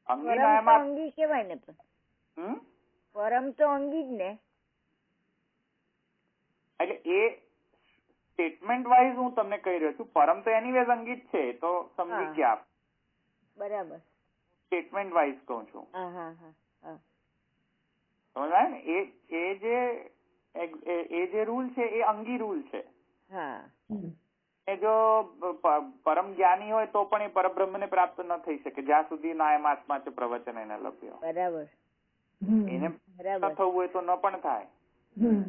અંગી પરમ તો નાયમાં અંગી કેવાય ને પણ. પરમ તો અંગી જ ને. એટલે એ સ્ટેટમેન્ટ વાઇઝ હું તમને કહી રહ્યો છું, પરમ તો એનીવેઝ અંગી જ છે, તો સમજી હા. ગયા. બરાબર. સ્ટેટમેન્ટ વાઇઝ કહું છું, હા હા હા હા. સમજાય ને? એ જે રૂલ છે એ અંગી રૂલ છે. હા. એ જો પરમ જ્ઞાની હોય તો પણ એ પરબ્રહ્મને પ્રાપ્ત ન થઈ શકે જ્યાં સુધી નાયમાત્મા છે પ્રવચન એને લભ્યો. બરાબર. એને બરાબર. થવું હોય તો ન પણ થાય, હમ.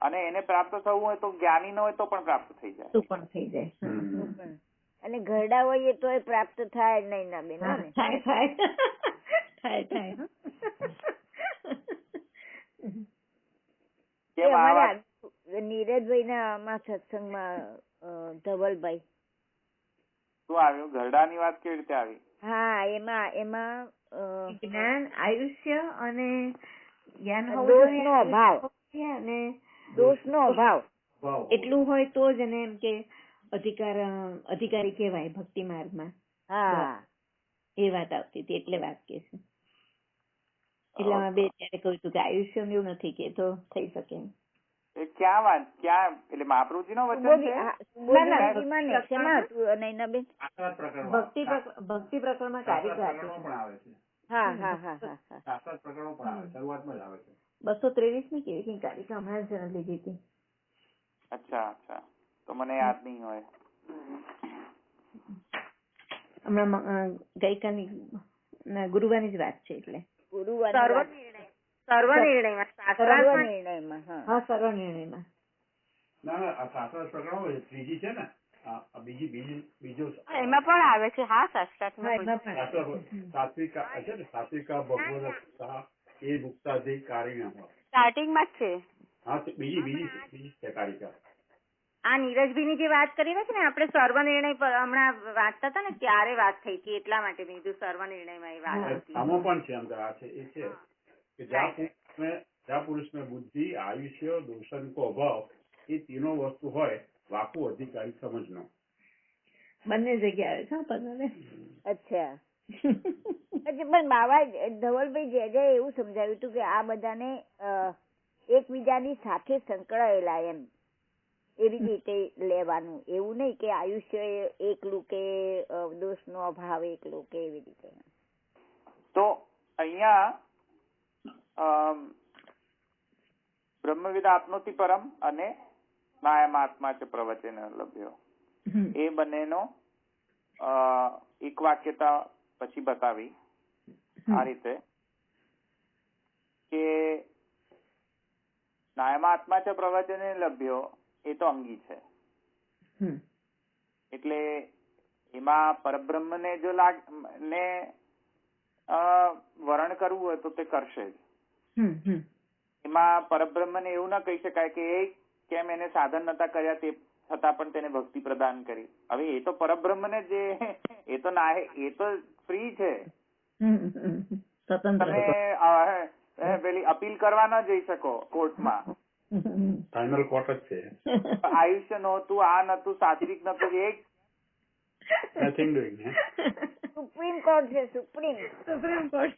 અને એને પ્રાપ્ત થવું હોય તો જ્ઞાની ન હોય તો પણ પ્રાપ્ત થઈ જાય. તું પણ થઈ જાય. પણ. અને ઘરડા હોઈએ તો પ્રાપ્ત થાય નહીં ના બેન. હા, ને થાય થાય થાય હો. એ કેમ અમારે આવા નીરજભાઈ ના આમાં સત્સંગમાં ધવલભાઈ. શું આવ્યું? ઘરડાની વાત કેવી રીતે આવી? હા, એમાં જ્ઞાન, આયુષ્ય અને જ્ઞાન હોવું દોષનો જોઈએ, અભાવ. અને દોષનો અભાવ. એટલું હોય તો જ એને એમ કે અધિકારી કહેવાય ભક્તિ માર્ગમાં. હા. એ વાત આવતી હતી એટલે વાત કે છે. એટલે અમે બે ત્યારે કહ્યું હતું કે આયુષ્ય એવું નથી કે તો થઈ શકે એમ. એ ક્યાં વાત ક્યાં? એટલે મહાપ્રભુજી નો વચન છે? સુબોધીમાં ને શેમાં હતું નૈનાબેન? ભક્તિ પ્રકરણમાં કારિકા હતી. હા હા હા હા હા. 223 ની કેવી કઈ કારિકા હમણાં જ લીધી હતી. અચ્છા અચ્છા, તો મને યાદ નહીં હોય. હમણાં ગઈકાલની ગુરુવારની જ વાત છે. એટલે સર્વ નિર્ણયમાં. હા, સર્વ નિર્ણયમાં. ના આ શાસ્ત્ર પ્રકરણ ત્રીજી છે ને, બીજો એમાં પણ આવે છે. હા, શાસ્ત્રાર્થમાં એમાં પણ સાત્વિકા ભગવદ એ મુક્તાધિકારી સ્ટાર્ટિંગમાં જ છે. હા, બીજી છે કારિકા. આ નીરજભાઈની જે વાત કરી છે ને, આપણે સર્વ નિર્ણય પર હમણાં વાંચતા હતા ને ત્યારે વાત થઈ હતી, એટલા માટે મેં કીધું સર્વ નિર્ણયમાં એ વાત હતી. આમાં પણ છે અંદર આ છે એ છે કે જ્યાં પુરુષ में बुद्धि आयुष्य दूषण को अभाव ये तीनों वस्तु હોય વાકુ અધિકારી સમજનો. બંને જગ્યા આવે છે પદને. અચ્છા. પણ બાબા ધવલભાઈ જે એવું સમજાવ્યું હતું કે આ બધાને એકબીજાની સાથે સંકળાયેલા એમ એવી રીતે લેવાનું, એવું નહીં કે આયુષ્ય એકલું કે દોષનો અભાવ એકલું કે એવી રીતે. તો અહીંયા બ્રહ્મવિદ આપનોતિ પરમ અને નાયમાત્મા છે પ્રવચન લભ્યો, એ બંનેનો એક વાક્યતા પછી બતાવી આ રીતે કે નાયમાત્મા છે પ્રવચન લભ્યો એ તો અંગી છે. એટલે એમાં પરબ્રહ્મને જો વરણ કરવું હોય તો તે કરશે જ. એમાં પરબ્રહ્મને એવું ના કહી શકાય કે કેમ એને સાધન નતા કર્યા તે છતાં પણ તેને ભક્તિ પ્રદાન કરી. હવે એ તો પરબ્રહ્મને જે એ તો ફ્રી છે, તમે પેલી અપીલ કરવા ના જઈ શકો કોર્ટમાં. ફાઇનલ કોર્ટ જ છે. આયુષ્ય નહોતું, આ નતું, સાત્વિક નતું, એક નથિંગ ડુઇંગ. સુપ્રીમ કોર્ટ છે. સુપ્રીમ કોર્ટ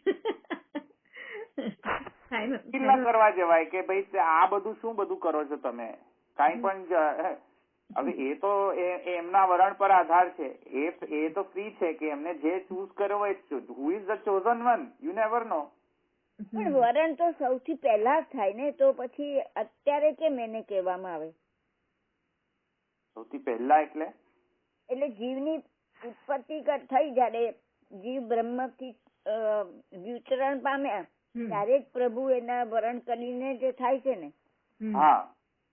અપીલ ના કરવા જવાય કે ભાઈ આ બધું શું બધું કરો છો તમે, કઈ પણ. હવે એ તો એમના વરણ પર આધાર છે. એ તો ફ્રી છે કે એમને જે ચૂઝ કર્યો હોય, who is the chosen one, you never નો. પણ વરણ તો સૌથી પહેલા જ થાય ને, તો પછી અત્યારે કેમ એને કહેવામાં આવે? સૌથી પહેલા એટલે જીવની ઉત્પત્તિ થઈ જ્યારે જીવ બ્રહ્મથી વિતરણ પામ્યા ત્યારે જ પ્રભુ એના વરણ કરીને જે થાય છે ને. હા,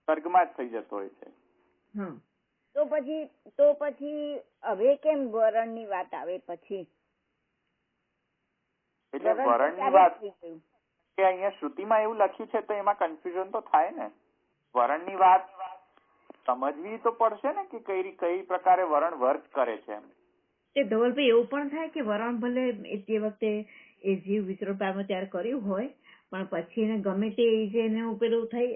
સ્વર્ગમાં જ થઈ જતો હોય છે. તો પછી હવે કેમ વરણની વાત આવે પછી? એટલે વરણની વાત કે અહીંયા શ્રુતિમાં એવું લખ્યું છે તો એમાં કન્ફ્યુઝન તો થાય ને. વરણની વાત સમજવી તો પડશે ને કે કઈ પ્રકારે વરણ વર્ક કરે છે એમ. એ ધવલભાઈ એવું પણ થાય કે વરણ ભલે જે વખતે એ જીવ વિચરણ પામે ત્યારે કર્યું હોય, પણ પછી એને ગમે તે જે એને પેલું થઈ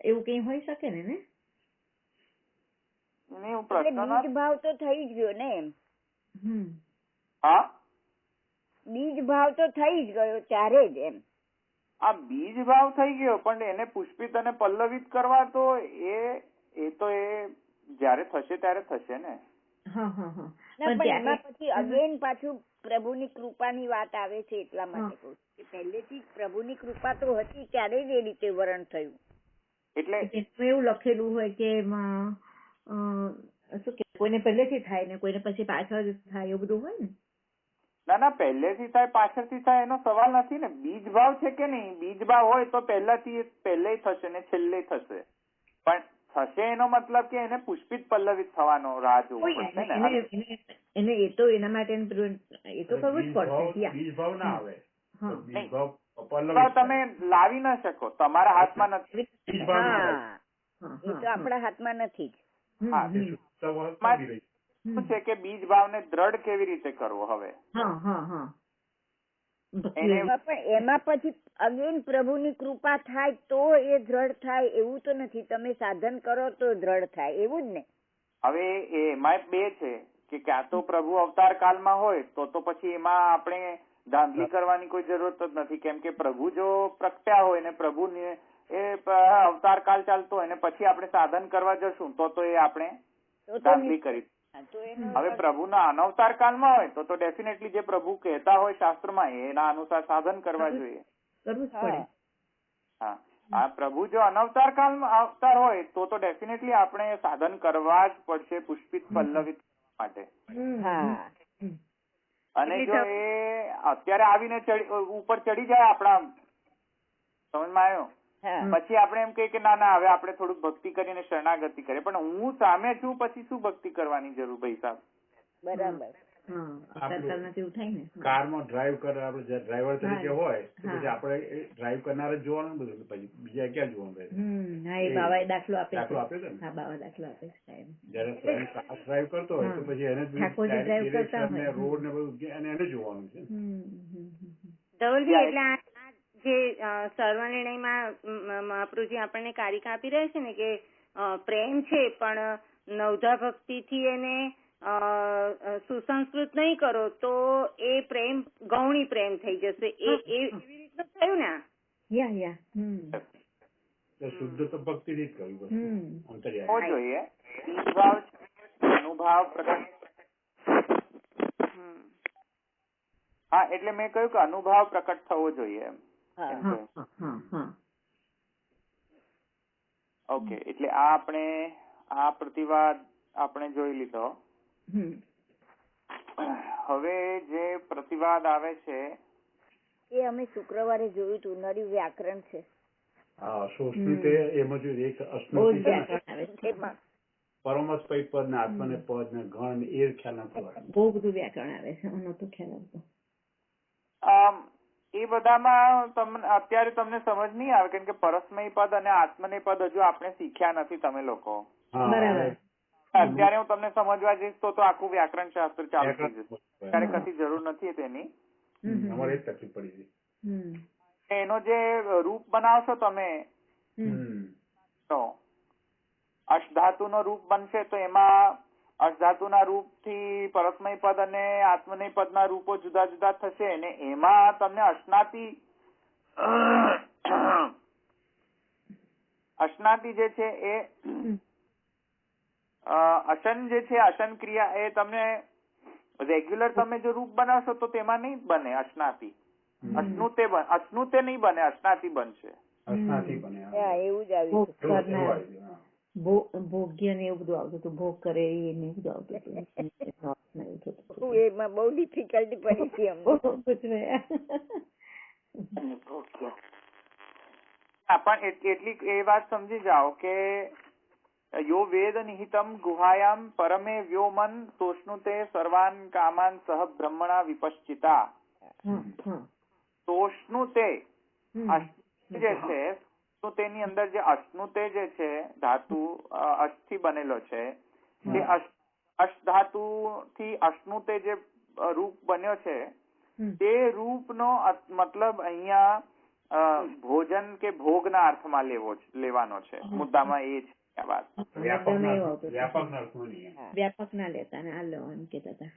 એવું કઈ હોઈ શકે ને. નહીં હું એટલે પ્રશ્ન બીજ ભાવ તો થઈ જ ગયો ને એમ. હા બીજ ભાવ તો થઈ જ ગયો ત્યારે જ એમ. આ બીજ ભાવ થઈ ગયો પણ એને પુષ્પિત અને પલ્લવિત કરવા તો એ તો એ જયારે થશે ત્યારે થશે ને. ના, પણ એમાં પછી અગેન પાછું પ્રભુની કૃપાની વાત આવે છે એટલા માટે કહું છું કે પહેલેથી જ પ્રભુની કૃપા તો હતી ત્યારે જ એ રીતે વર્ણન થયું. એટલે એવું લખેલું હોય કે એમાં શું કે કોઈને પહેલેથી થાય ને કોઈને પછી પાછળ થાય એવું બધું હોય ને. ના પહેલેથી થાય પાછળથી થાય એનો સવાલ નથી ને. બીજ ભાવ છે કે નહીં, બીજ ભાવ હોય તો પહેલે થશે ને છેલ્લે થશે. પણ થશે એનો મતલબ કે એને પુષ્પિત પલ્લવિત થવાનો રાહ જોવો પડશે ને. એને એ તો એના માટે એ તો કરવું જ પડશે. બીજ ભાવ ના આવે તો બીજ ભાવ તો પલ્લવિત તમે લાવી ના શકો, તમારા હાથમાં નથી. બીજ ભાવ ની હા, એ તો આપણા હાથમાં નથી જ. હા, શું છે કે બીજ ભાવને દ્રઢ કેવી રીતે કરવો હવે એમાં પછી અગેન પ્રભુની કૃપા થાય તો એ દ્રઢ થાય એવું તો નથી. તમે સાધન કરો તો દ્રઢ થાય એવું જ ને. હવે એમાં બે છે કે ક્યાં તો પ્રભુ અવતાર કાળમાં હોય તો પછી એમાં આપણે ધાંધલી કરવાની કોઈ જરૂરત જ નથી. કેમ કે પ્રભુ જો પ્રગટ્યા હોય ને પ્રભુ એ અવતાર કાળ ચાલતો હોય ને પછી આપણે સાધન કરવા જશું તો એ આપણે ધાંધલી કરી. હવે પ્રભુના અનવતાર કાળમાં હોય તો ડેફિનેટલી જે પ્રભુ કહેતા હોય શાસ્ત્રમાં એના અનુસાર સાધન કરવા જોઈએ. હા, આ પ્રભુ જો અનવતાર કાળમાં અવતાર હોય તો ડેફિનેટલી આપણે સાધન કરવા જ પડશે પુષ્પિત પલ્લવિત માટે. અને જો એ અત્યારે આવીને ઉપર ચડી જાય આપણા સમજમાં આવ્યો પછી આપણે એમ કહીએ કે ના હવે આપણે થોડુંક ભક્તિ કરીને શરણાગતિ કરીએ, પણ હું સામે છું પછી શું ભક્તિ કરવાની જરૂર ભાઈ સાહેબ? બરાબર. કારમાં ડ્રાઈવ કરે આપણે ડ્રાઈવર તરીકે હોય તો પછી આપણે ડ્રાઈવ કરનાર જ જોવાનું બધું, પછી બીજા ક્યાં જોવાનું? બાવાએ દાખલો આપ્યો છે ને. હા, બાવા દાખલો આપે છે. જયારે કાર ડ્રાઈવ કરતો હોય તો પછી એને ડિરેક્શન ને રોડ ને બધું એને જોવાનું છે. ધવલજી, એટલે આ જે સર્વનિર્ણયમાં મહાપ્રભુજી આપણને કારિકા આપી રહ્યા છે ને કે પ્રેમ છે પણ નવધા ભક્તિથી એને સુસંસ્કૃત નહીં કરો તો એ પ્રેમ ગૌણી પ્રેમ થઈ જશે. એવી રીતનું થયું ને. શુદ્ધ તો ભક્તિ થી જ કરવું જોઈએ. અનુભાવ પ્રકટ. હા, એટલે મેં કહ્યું કે અનુભાવ પ્રકટ થવો જોઈએ એમ. ઓકે, એટલે આ પ્રતિવાદ આપણે જોઈ લીધો. હવે જે પ્રતિવાદ આવે છે એ અમે શુક્રવારે જોયું હતું. નર્યું વ્યાકરણ છે. પરમસ્પય પદ ને આત્મને પદ ને ગણ ને એ ખ્યાલ નથી. બહુ બધું વ્યાકરણ આવે છે, એનો તો ખ્યાલ આવતો. એ બધામાં અત્યારે તમને સમજ નહીં આવે કેમ કે પરસ્મય પદ અને આત્મનેય પદ હજુ આપણે શીખ્યા નથી તમે લોકો. બરાબર. અત્યારે હું તમને સમજવા જઈશ તો આખું વ્યાકરણ શાસ્ત્ર ચાલુ થઈ જશે. ત્યારે કશી જરૂર નથી તેની. અમારે જ તકલીફ પડી છે. એનો જે રૂપ બનાવશો તમે તો અષ્ટધાતુનો રૂપ બનશે તો એમાં અષ્ટધાતુના રૂપથી પરસ્મય પદ અને આત્મનેય પદના રૂપો જુદા જુદા થશે અને એમાં તમને અશનાતિ જે છે એ અશન જે છે અશન ક્રિયા એ તમને રેગ્યુલર તમે જો રૂપ બનાવશો તો તેમાં નહીં બને અશનાતિ. અશ્નુતે નહીં બને, અશનાતિ બનશે. એવું જ આવ્યું. ભોગ્ય ને એવું બધું આવતું હતું. ભોગ કરે એને બધું આવતું હતું. એમાં બહુ ડિફિકલ્ટી પડી હતી અમને. પણ એટલી એ વાત સમજી જાઓ કે યો વેદ નિહિતમ ગુહાયામ પરમે વ્યોમન તોષ્ણુતે સર્વાન કામાન સહ બ્રહ્મણા વિપશ્ચિતા. તોષ્ણુતે જે છે તેની અંદર જે અશ્નુતે જે છે ધાતુ અષ્ટથી બનેલો છે તે અષ્ટધાતુ થી અશ્નુતે જે રૂપ બન્યો છે તે રૂપનો મતલબ અહીંયા ભોજન કે ભોગના અર્થમાં લેવાનો છે. મુદ્દામાં એ છે ક્યાં વાત. બધામાં એવું આવતું હતું. વ્યાપક અર્થમાં નહીં. હા. વ્યાપક ના લેતા ને આ લો એમ કહેતા હતા.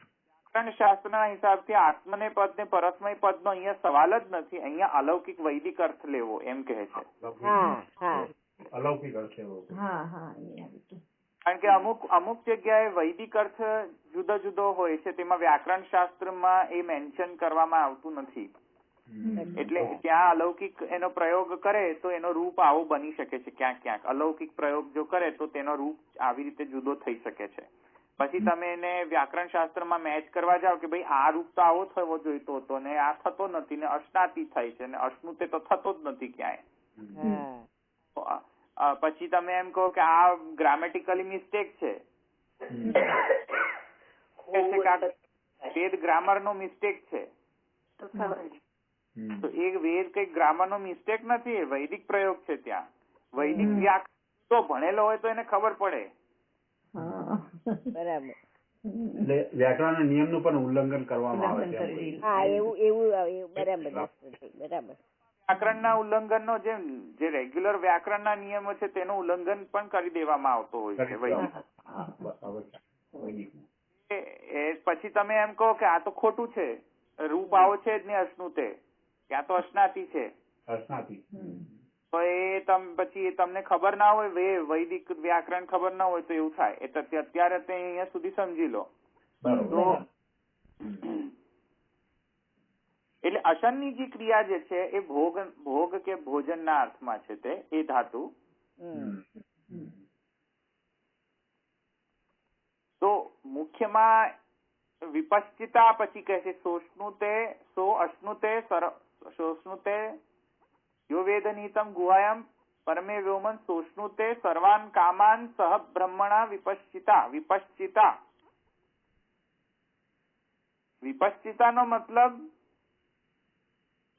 વ્યાકરણ શાસ્ત્રના હિસાબથી આત્મને પદ ને પરસ્મય પદનો અહીંયા સવાલ જ નથી. અહીંયા અલૌકિક વૈદિક અર્થ લેવો એમ કહે છે. હા હા અલૌકિક અર્થ એવો. હા હા એ આવ્યું હતું. કારણ કે અમુક જગ્યાએ વૈદિક અર્થ જુદો જુદો હોય છે, તેમાં વ્યાકરણ શાસ્ત્રમાં એ મેન્શન કરવામાં આવતું નથી. એટલે ત્યાં અલૌકિક એનો પ્રયોગ કરે તો એનો રૂપ આવો બની શકે છે. ક્યાંક ક્યાંક અલૌકિક પ્રયોગ જો કરે તો તેનો રૂપ આવી રીતે જુદો થઈ શકે છે. પછી તમે એને વ્યાકરણ શાસ્ત્રમાં મેચ કરવા જાઓ કે ભાઈ આ રૂપ તો આવો થવો જોઈતો હતો ને આ થતો નથી ને અશ્નાતિ થાય છે ને અશ્નુતે તો થતો જ નથી ક્યાંય. હા પછી તમે એમ કહો કે આ ગ્રામેટિકલી મિસ્ટેક છે, વેદ ગ્રામર નો મિસ્ટેક છે, તો એ વેદ કઈ ગ્રામર નો મિસ્ટેક નથી, એ વૈદિક પ્રયોગ છે. ત્યાં વૈદિક વ્યાકરણ તો ભણેલો હોય તો એને ખબર પડે. બરાબર. એટલે વ્યાકરણ નિયમનું પણ ઉલ્લંઘન કરવામાં આવે છે. હા એવું બરાબર બરાબર. વ્યાકરણના ઉલ્લંઘનનો જે રેગ્યુલર વ્યાકરણના નિયમો છે તેનું ઉલ્લંઘન પણ કરી દેવામાં આવતો હોય છે વૈદિક. પછી તમે એમ કહો કે આ તો ખોટું છે, રૂપ આવો છે જ ને અશ્નુતે, ત્યાં તો અશ્નાતિ છે. તો એ પછી તમને ખબર ના હોય, વૈદિક વ્યાકરણ ખબર ના હોય તો એવું થાય. એટલે અત્યારે અહીંયા સુધી સમજી લો. તો એટલે અશનની જે ક્રિયા જે છે એ ભોગ કે ભોજનના અર્થમાં છે. તે એ ધાતુ. તો મુખ્યમાં વિપશ્ચિતા પછી કહે છે સોષ્ણુતે સો અશ્નુતે સોષ્ણુતે યો વેદનીતમ ગુહાયામ પરમે વ્યોમન સોષ્ણુતે સર્વાન કામાન સહ બ્રહ્મણા વિપશ્ચિતા. વિપશ્ચિતાનો મતલબ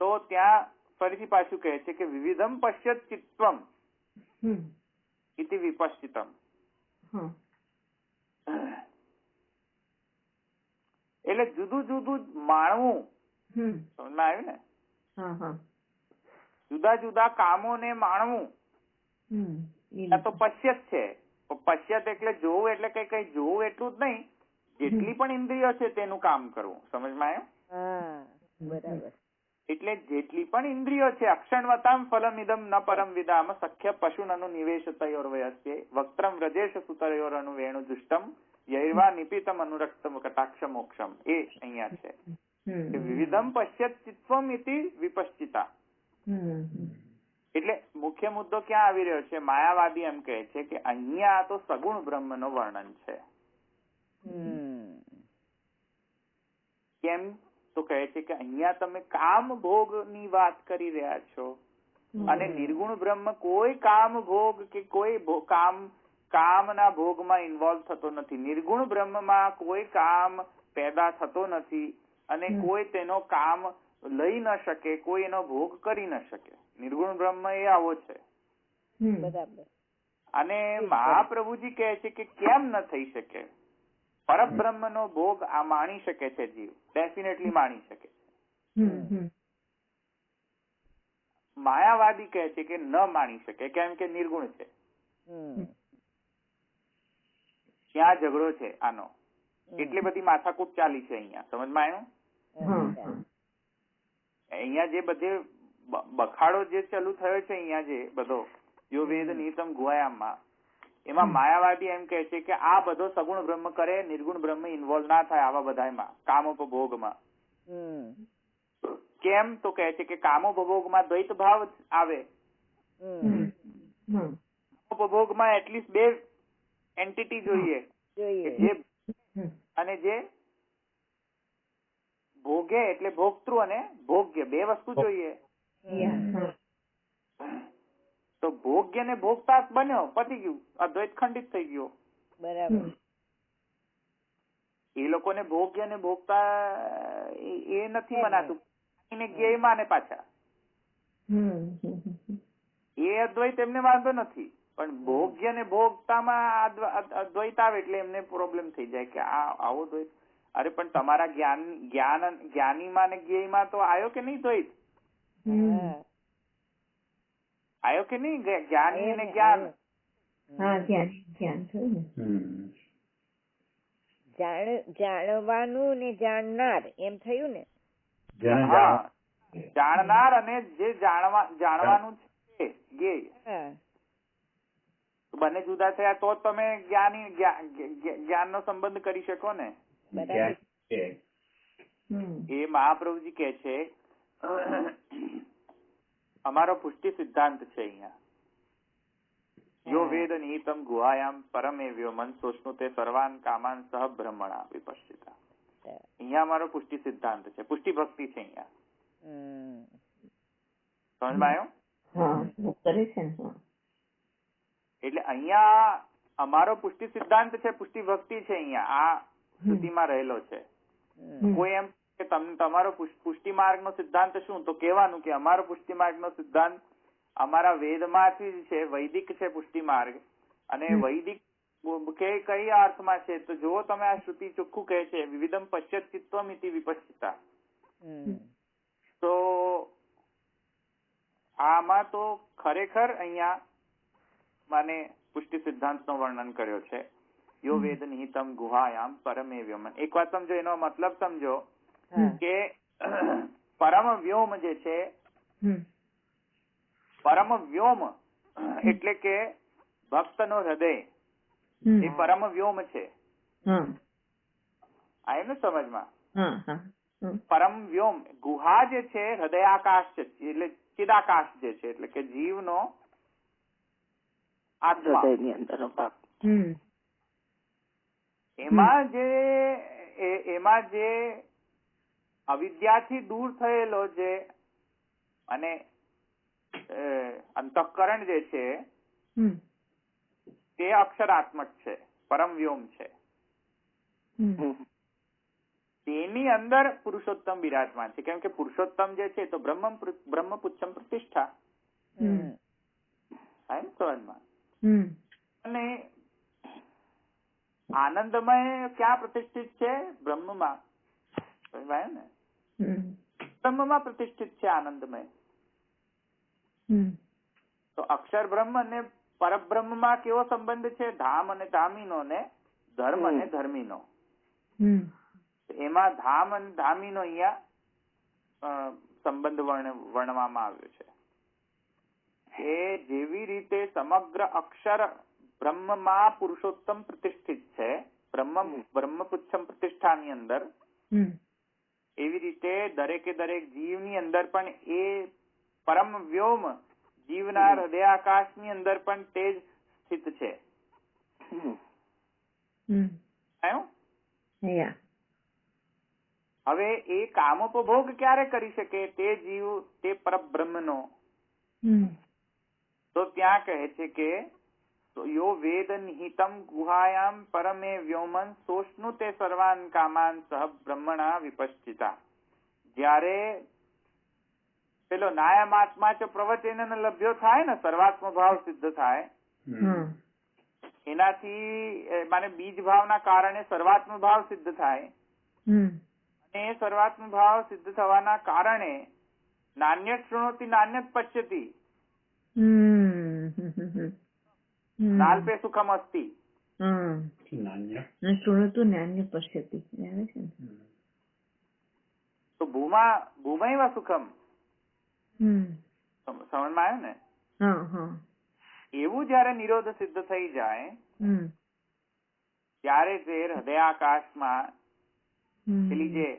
તો ત્યાં ફરીથી પાછું કહે છે કે વિવિધમ પશ્યત ચિત્તમ ઇતિ વિપશ્ચિતમ. એટલે જુદું જુદું માણવું. સમજમાં આવ્યું ને? જુદા જુદા કામોને માણવું તો પશ્યત છે. પશ્યત એટલે જોવું, એટલે કઈ જોવું એટલું જ નહીં, જેટલી પણ ઇન્દ્રિયો છે તેનું કામ કરવું. સમજમાં આવ્યું? બરાબર. એટલે જેટલી પણ ઇન્દ્રિયો છે અક્ષણવતામ ફલમિદમ ન પરમ વિદામ સખ્ય પશુનનું નિવેશ તયોર્વયસ્ય વક્ત્રમ વ્રજેશ સુતરયોરનું વેણુ દુષ્ટમ યૈર્વા નિપિતમ અનુરક્તમ કટાક્ષ મોક્ષમ. એ અહીંયા છે વિવિધમ પશ્યત ચિત્વમ ઇતિ વિપશ્ચિતા. એટલે મુખ્ય મુદ્દો ક્યાં આવી રહ્યો છે? માયાવાદી એમ કહે છે કે અહીંયા તો સગુણ બ્રહ્મનો વર્ણન છે. કેમ? તો કહે છે કે અહીંયા તમે કામ ભોગ ની વાત કરી રહ્યા છો અને નિર્ગુણ બ્રહ્મ કોઈ કામ ભોગ કે કોઈ કામના ભોગમાં ઇન્વોલ્વ થતો નથી. નિર્ગુણ બ્રહ્મમાં કોઈ કામ પેદા થતો નથી અને કોઈ તેનો કામ લઈ ન શકે, કોઈ એનો ભોગ કરી ન શકે. નિર્ગુણ બ્રહ્મ એ આવો છે. બરાબર. અને મહાપ્રભુજી કહે છે કે કેમ ન થઈ શકે? પરબ્રહ્મ નો ભોગ આ માણી શકે છે જીવ, ડેફિનેટલી માણી શકે છે. માયાવાદી કહે છે કે ન માણી શકે, કેમ કે નિર્ગુણ છે. ક્યાં ઝઘડો છે આનો? એટલી બધી માથાકૂટ ચાલી છે અહીંયા. સમજમાં આવ્યું? અહીંયા જે બધે બખાડો જે ચાલુ થયો છે અહીંયા જે બધો યો વેદ નીતમ ગુહાયામમાં, એમાં માયાવાદી એમ કહે છે કે આ બધો સગુણ બ્રહ્મ કરે, નિર્ગુણ બ્રહ્મ ઇન્વોલ્વ ના થાય આવા બધામાં, કામોપભોગમાં. કેમ? તો કહે છે કે કામોપભોગમાં દ્વૈત ભાવ આવે. કામોપભોગમાં એટલીસ્ટ બે એન્ટિટી જોઈએ, જે અને જે ભોગે એટલે ભોગતૃ અને ભોગ્ય, બે વસ્તુ જોઈએ. તો ભોગ્ય ને ભોગતા બન્યો, પતી ગયું, અદ્વૈત ખંડિત થઈ ગયો. બરાબર. એ લોકોને ભોગ્ય ને ભોગતા એ નથી મનાતું, એને જ્ઞેય માને પાછા. એ અદ્વૈત એમને વાંધો નથી, પણ ભોગ્ય ને ભોગતામાં અદ્વૈત આવે એટલે એમને પ્રોબ્લેમ થઈ જાય કે આ આવો દ્વૈત. અરે પણ તમારા જ્ઞાનીમાં ને જ્ઞેયમાં તો આવ્યો કે નહીં દ્વૈત? આવ્યો કે નહીં? જ્ઞાની અને જ્ઞાન હા ધ્યાન થયું ને. જાણવાનું ને જાણનાર એમ થયું ને. જેને હા, જાણનાર અને જે જાણવાનું છે એ બંને જુદા થયા તો તમે જ્ઞાનનો સંબંધ કરી શકો ને. બરાબર. એ મહાપ્રભુજી કે છે અમારો પુષ્ટિ સિદ્ધાંત છે અહીંયા, યો વેદ નિહિતમ ગુહાયામ પરમે વ્યોમન સોષ્ણુતે સર્વાન કામાન સહ બ્રહ્મણા વિપશ્ચિતા. અહીંયા અમારો પુષ્ટિ સિદ્ધાંત છે, પુષ્ટિ ભક્તિ છે અહીંયા. સમજમાં આવ્યું? એટલે અહીંયા અમારો પુષ્ટિ સિદ્ધાંત છે, પુષ્ટિ ભક્તિ છે અહીંયા આ શ્રુતિમાં રહેલો છે. કોઈ એમ કે તમારો પુષ્ટિ માર્ગ નો સિદ્ધાંત શું, તો કહેવાનું કે અમારો પુષ્ટિ માર્ગ નો સિદ્ધાંત અમારા વેદમાંથી જ છે, વૈદિક છે પુષ્ટિ માર્ગ. અને વૈદિક કઈ અર્થમાં છે તો જો તમે આ શ્રુતિ ચોખ્ખું કહે છે વિવિધમ પશ્યત ચિત્તમ ઇતિ વિપશ્ચિતા, તો આમાં તો ખરેખર અહીંયા માને પુષ્ટિ સિદ્ધાંત નો વર્ણન કર્યો છે. યો વેદ નિહિતમ ગુહાયામ પરમે વ્યોમ. એક વાત સમજો, એનો મતલબ સમજો કે પરમ વ્યોમ જે છે, પરમ વ્યોમ એટલે કે ભક્ત નો હૃદય એ પરમ વ્યોમ છે. આવ્યું ને સમજમાં? પરમ વ્યોમ ગુહા જે છે હૃદયાકાશ છે, એટલે ચિદાકાશ જે છે, એટલે કે જીવનો આત્મા. એમાં જે અવિદ્યાથી દૂર થયેલો જે અને અંતઃકરણ જે છે તે અક્ષરાત્મક છે, પરમ વ્યોમ છે. તેની અંદર પુરુષોત્તમ બિરાજમાન છે. કેમ કે પુરુષોત્તમ જે છે તો બ્રહ્મ પુચ્છમ પ્રતિષ્ઠા. સમજમાં? અને આનંદમય ક્યાં પ્રતિષ્ઠિત છે? બ્રહ્મમાં. સમજાય ને? બ્રહ્મમાં પ્રતિષ્ઠિત છે આનંદમય. તો અક્ષર બ્રહ્મ અને પરબ્રહ્મમાં કેવો સંબંધ છે? ધામ અને ધામીનો ને ધર્મ અને ધર્મીનો. એમાં ધામ અને ધામીનો અહીંયા સંબંધ વર્ણવામાં આવ્યો છે. એ જેવી રીતે સમગ્ર અક્ષર બ્રહ્મમાં પુરુષોત્તમ પ્રતિષ્ઠિત છે, બ્રહ્મપુચ્છમ પ્રતિષ્ઠાની અંદર, એવી રીતે દરેકે દરેક જીવની અંદર પણ એ પરમ વ્યોમ જીવના હૃદયાકાશની અંદર પણ તે જ સ્થિત છે. હવે એ કામોપભોગ ક્યારે કરી શકે તે જીવ, તે પરબ્રહ્મનો? તો ત્યાં કહે છે કે યો વેદ નિહિતમ ગુહાયામ પરમે વ્યોમન સોષ્ણુતે સર્વાન કામાન સહ બ્રહ્મણા વિપશ્ચિતા. જ્યારે પેલો નાયમાત્મા ચ પ્રવચન લભ્યો થાય ને, સર્વાત્મ ભાવ સિદ્ધ થાય, એનાથી માને બીજ ભાવના કારણે સર્વાત્મ ભાવ સિદ્ધ થાય. અને સર્વાત્મ ભાવ સિદ્ધ થવાના કારણે નાન્યત શૃણોતિ નાન્યત પશ્યતિ, નાલ્પે સુખમ અસ્તિ. શૃણોતુ નાન્ય પશ્યતિ. તો ભૂમૈવ સુખમ. સમજમાં આવ્યું ને? એવું જયારે નિરોધ સિદ્ધ થઈ જાય ત્યારે તે હૃદયાકાશમાં પેલી જે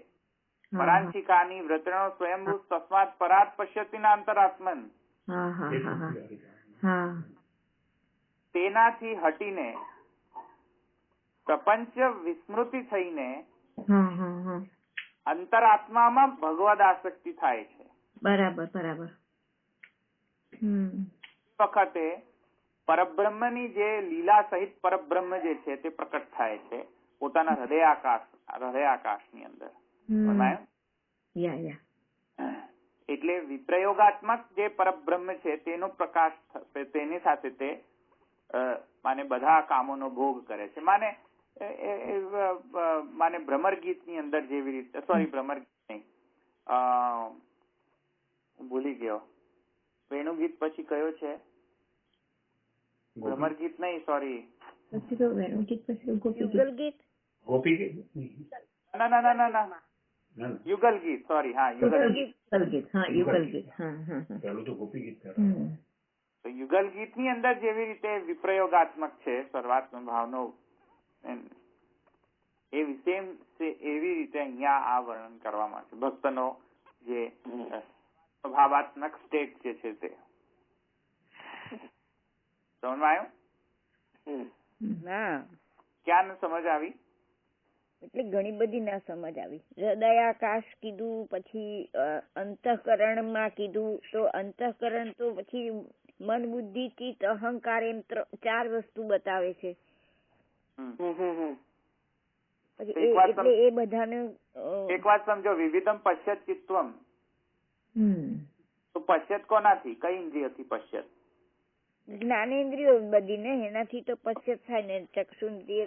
પરાંચિકાની વ્રતનો સ્વયંભૂ તસ્માત પરાત પશ્યતિ ના અંતરાત્મન, તેનાથી હટીને પ્રપંચ વિસ્મૃતિ થઈને અંતરાત્મામાં ભગવદ આસક્તિ થાય છે. બરાબર. વખતે પરબ્રહ્મની જે લીલા સહિત પરબ્રહ્મ જે છે તે પ્રકટ થાય છે પોતાના હૃદયાકાશની અંદર. એટલે વિપ્રયોગાત્મક જે પરબ્રહ્મ છે તેનો પ્રકાશ, તેની સાથે તે માને બધા કામોનો ભોગ કરે છે. માને ભ્રમર ગીતની અંદર જેવી રીતે, સોરી ભ્રમર ગીત નહીં, ભૂલી ગયો, વેણુ ગીત પછી કયો છે? ભ્રમર ગીત નહીં, સોરી. પછી તો વેણુ ગીત, પછી ગોપી ગીત. યુગલ ગીત. ગોપી કે ના ના ના ના ના, ના ના યુગલ ગીત, સોરી. હા, યુગલ ગીત. યુગલ ગીત, હા, યુગલ ગીત, હા હા હા. પેલું તો ગોપી ગીત કરે. તો યુગલ ગીતની અંદર જેવી રીતે વિપ્રયોગાત્મક છે સર્વાત્મ ભાવનો, એવી રીતે અહીંયા આ વર્ણન કરવામાં છે ભક્તનો જે ભાવાત્મક સ્ટેટ જે છે તે. સમજમાં આવ્યું? હા, ક્યાં સમજ આવી? એટલે ઘણી બધી ના સમજ આવી. હૃદયાકાશ કીધું, પછી અંતઃકરણમાં કીધું, તો અંતઃકરણ તો પછી મન, બુદ્ધિ, ચિત્ત, અહંકાર, એમ 4 વસ્તુ બતાવે છે. પછી એટલે એ બધાને એક વાત સમજો, વિવિધમ પશ્યત ચિત્વમ. તો પશ્યત કોનાથી, કઈ ઇન્દ્રિયથી પશ્યત? જ્ઞાનેન્દ્રિયો બધી ને, એનાથી તો પશ્યત થાય ને. ચક્ષુન્દ્રિય.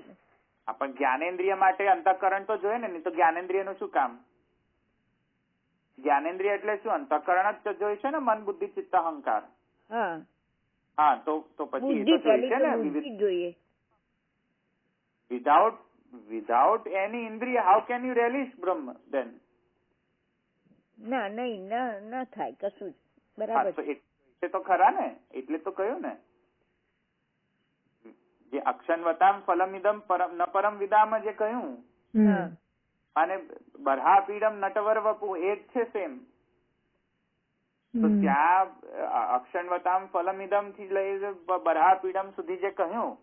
પણ જ્ઞાનેન્દ્રિય માટે અંતઃકરણ તો જોઈએ ને, નહીં તો જ્ઞાનેન્દ્રિય નું શું કામ? જ્ઞાનેન્દ્રિય એટલે શું? અંતઃકરણ જ જોઈએ છે ને, મન, બુદ્ધિ, ચિત્ત, અહંકાર. હા હા, તો પછી એ તો જોઈએ છે ને. બુદ્ધિ જોઈએ. Without any indriya, how can you relish Brahma then? ના, નહીં, ન થાય કશું જ. હા, બરાબર. તો એટલે તો ખરા ને, એટલે તો કહ્યું ને, જે અક્ષન્વતામ ફલમિદમ ન પરમ વિદામ જે કહ્યું, અને બરહા પીડમ નટવર વપુ, એ જ છે સેમ. તો ત્યાં અક્ષન્વતામ ફલમિદમ થી લઈ બરહા પીડમ સુધી જે કહ્યું,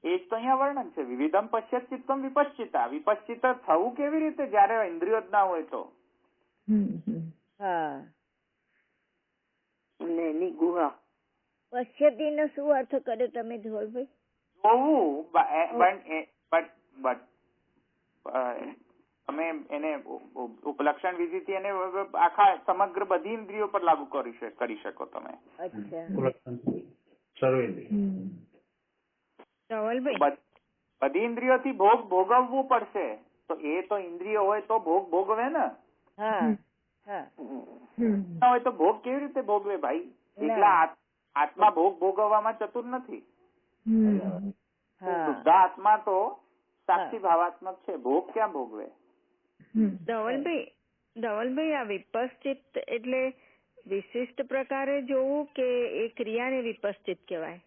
એ જ તો અહીંયા વર્ણન છે. વિવિધમ પશ્યત ચિત્તમ વિપશ્ચિતા. વિપશ્ચિત થવું કેવી રીતે જયારે ઇન્દ્રિયો જ ના હોય તો? હા, એની ગુહા. પશ્યતિ નો શું અર્થ કર્યો તમે ધોળભાઈ? જોવું, બટ તમે એને ઉપલક્ષણ વિધિથી એને આખા સમગ્ર બધી ઇન્દ્રિયો પર લાગુ કરી શકો તમે. અચ્છા. બધી ઇન્દ્રિયોથી ભોગ ભોગવવું પડશે, તો એ તો ઇન્દ્રિયો હોય તો ભોગ ભોગવે ને. હોય તો ભોગ કેવી રીતે ભોગવે ભાઈ? એકલા આત્મા ભોગ ભોગવવામાં ચતુર નથી. શુદ્ધ આત્મા તો સાક્ષી ભાવાત્મક છે, ભોગ ક્યાં ભોગવે? ધવલભાઈ, આ વિપશ્ચિત એટલે વિશિષ્ટ પ્રકારે જોવું કે એ ક્રિયાને વિપશ્ચિત કહેવાય?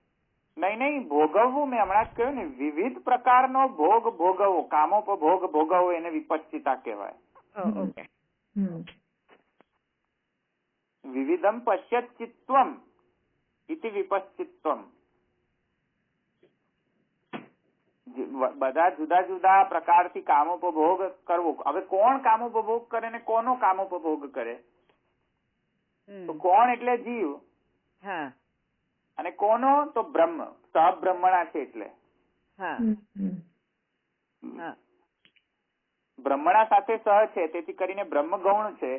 નહીં, ભોગવવું મેં હમણાં જ કહ્યું ને, વિવિધ પ્રકારનો ભોગ ભોગવવો, કામો પર ભોગ ભોગવવો, એને વિપશ્ચિતા કહેવાય. ઓકે. વિવિધમ પશ્યત ચિત્વમ ઇતિ વિપશ્ચિત્વમ. બધા જુદા જુદા પ્રકારથી કામોપભોગ કરવો. હવે કોણ કામોપભોગ કરે ને કોનો કામોપભોગ કરે? તો કોણ એટલે જીવ, અને કોનો તો બ્રહ્મ, સબ્રહ્મણા છે. એટલે બ્રહ્મણા સાથે સહ છે, તેથી કરીને બ્રહ્મ ગૌણ છે.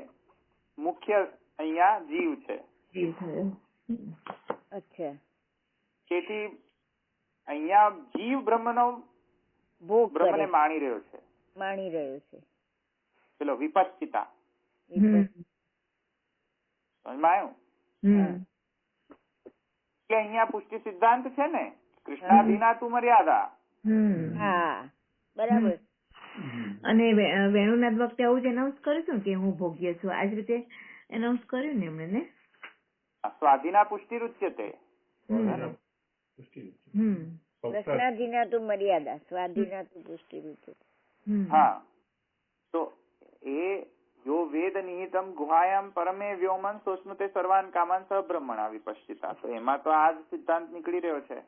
મુખ્ય અહીંયા જીવ છે. અચ્છા. તેથી અહીંયા જીવ બ્રહ્મનો ભોગ બ્રહ્મને માણી રહ્યો છે. પેલો વિપશ્ચિતા. સમજમાં આવ્યું? એટલે અહીંયા પુષ્ટિ સિદ્ધાંત છે ને, કૃષ્ણાધીના તું મર્યાદા. હા, બરાબર. અને વેણુનાથ વખતે આવું જ એનાઉન્સ કર્યું હતું કે હું ભોગ્ય છું, આ જ રીતે એનાઉન્સ કર્યું ને એમણે ને. સ્વાધીના પુષ્ટિ રૂચ્યતે. કૃષ્ણાધીના તું મર્યાદા, સ્વાધીના તું પુષ્ટિ રૂચ્યતે. હા, તો એ યો વેદ નિહિતમ ગુહાયામ પરમે વ્યોમન સોસ્મતે સર્વાન કામાન સ બ્રહ્મણા વિપશ્ચિતા. તો એમાં તો આ જ સિદ્ધાંત નીકળી રહ્યો છે.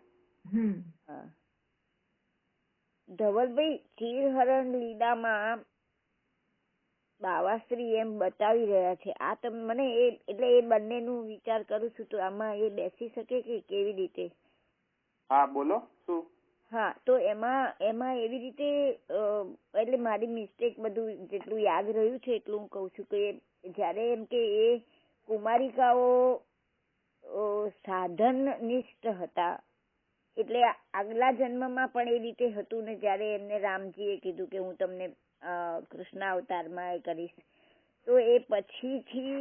ધવલભાઈ, ચીરહરણ લીલામાં બાવાશ્રી એમ બતાવી રહ્યા છે. આ તમે મને એટલે એ બંનેનું વિચાર કરું છું, તો આમાં એ બેસી શકે કે કેવી રીતે? હા, બોલો શું? હા, તો એમાં એવી રીતે એટલે મારી મિસ્ટેક બધું જેટલું યાદ રહ્યું છે એટલું હું કહું છું કે જ્યારે એમ કે એ કુમારિકાઓ સાધન નિષ્ઠ હતા, એટલે આગલા જન્મમાં પણ એ રીતે હતું ને, જ્યારે એમને રામજીએ કીધું કે હું તમને કૃષ્ણ અવતારમાં એ કરીશ, તો એ પછીથી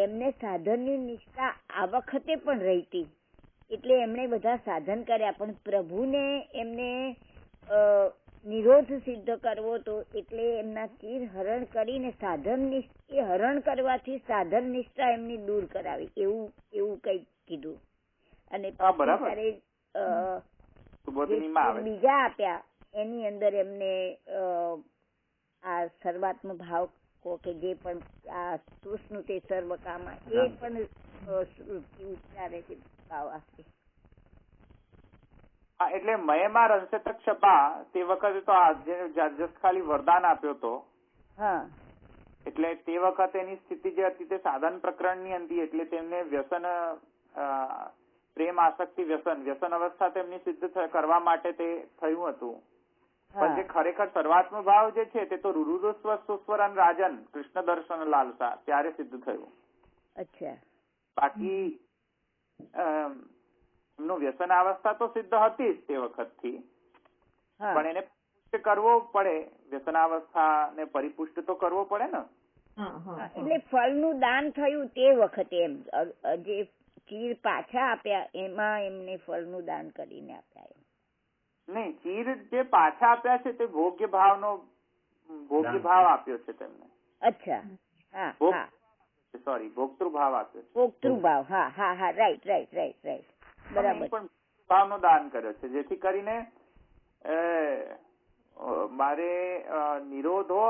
એમને સાધનની નિષ્ઠા આ વખતે પણ રહી હતી. એટલે એમણે બધા સાધન કર્યા, પણ પ્રભુને એમને નિરોધ સિદ્ધ કરવો તો એટલે એમના ચીર હરણ કરીને સાધન એ હરણ કરવાથી સાધન નિષ્ઠા એમની દૂર કરાવી, એવું કઈક કીધું. અને બીજા આપ્યા એની અંદર એમને આ સર્વાત્મ ભાવ કે જે પણ આ કૃષ્ણ તે સર્વ કામા એ પણ ઉચ્ચારે છે ભાવ આપે. એટલે મયમાં રંશે ક્ષપા તે વખતે તો જસ્ટ ખાલી વરદાન આપ્યો હતો. એટલે તે વખતે એની સ્થિતિ જે હતી તે સાધન પ્રકરણની હતી, એટલે તેમને વ્યસન પ્રેમ આસક્તિ વ્યસન અવસ્થા તેમની સિદ્ધ કરવા માટે તે થયું હતું. પણ જે ખરેખર સર્વાત્મ ભાવ જે છે તે તો રુરુસ્વ સુસ્વરન રાજન કૃષ્ણ દર્શન લાલસા ત્યારે સિદ્ધ થયું. અચ્છા. બાકી એમનું વ્યસન અવસ્થા તો સિદ્ધ હતી જ તે વખતથી, પણ એને પુષ્ટ કરવો પડે, વ્યસનાવસ્થા ને પરિપુષ્ટ તો કરવો પડે ને. એટલે ફળનું દાન થયું તે વખતે એમ જે ચીર પાછા આપ્યા એમાં એમને ફળનું દાન કરીને આપ્યા. નહીં, ચીર જે પાછા આપ્યા છે તે ભોગ્ય ભાવ આપ્યો છે તેમને. અચ્છા. સોરી, ભોક્તૃભાવ આપ્યો છે. ભોક્તૃભાવ, હા, રાઈટ. બરાબર. પણ ભાવનો દાન કર્યો છે, જેથી કરીને મારે નિરોધો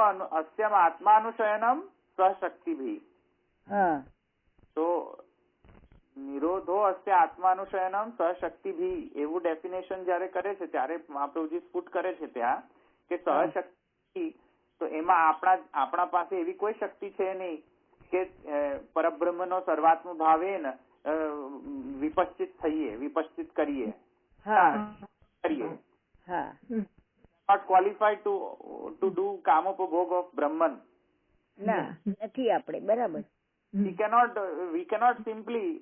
અસ્યમ આત્માનુશયનમ સ્વશક્તિભી. તો નિરોધો અસ્ય આત્માનુશયનમ સહશક્તિભી એવું ડેફિનેશન જયારે કરે છે ત્યારે મહાપ્રભુજી સ્ફુટ કરે છે ત્યાં કે સહશક્તિ, તો એમાં આપણા પાસે એવી કોઈ શક્તિ છે નહીં કે પરબ્રહ્મનો સર્વાત્મ ભાવે ને વિપશ્ચિત કરીએ. નોટ ક્વોલિફાઈડ ટુ ડુ કામોપભોગ ઓફ બ્રહ્મન. નથી આપણે. બરાબર. we cannot simply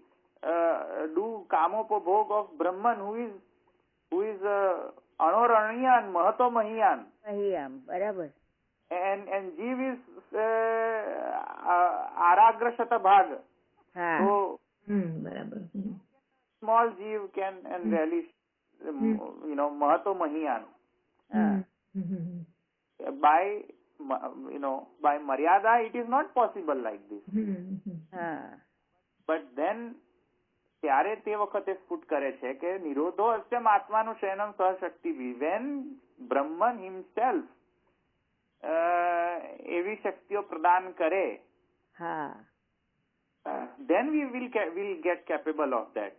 do kamopabhog of Brahman who is anoraniyan mahato mahiyan. બરાબર. And Jeev is aragra shata bhag. So બરાબર. small Jeev can and relish mahato mahiyan. By maryada it is not possible like this. But then ત્યારે તે વખતે સ્ફુટ કરે છે કે નિરોધો અસ્યમ આત્માનું શયનમ સહશક્તિ, when બ્રહ્મન himself એવી શક્તિઓ પ્રદાન કરે, then we will get capable of that.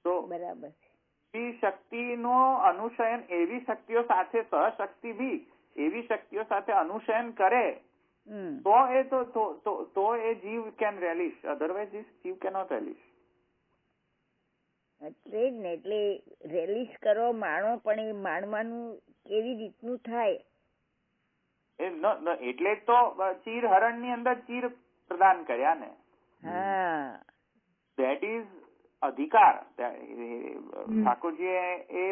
So બરાબર. એ શક્તિનો અનુશયન એવી શક્તિઓ સાથે સહશક્તિ ભી એવી શક્તિઓ સાથે અનુશયન કરે તો એ જીવ કેન રેલિશ, અધરવાઇઝ જીવ કેનોટ રેલિશ. એટલે જ ને, એટલે રેલિશ કરો માણો, પણ એ માણવાનું કેવી રીતનું થાય એટલે તો ચીર હરણ ની અંદર ચીર પ્રદાન કર્યા ને. ધેટ ઇઝ અધિકાર. ઠાકોરજી એ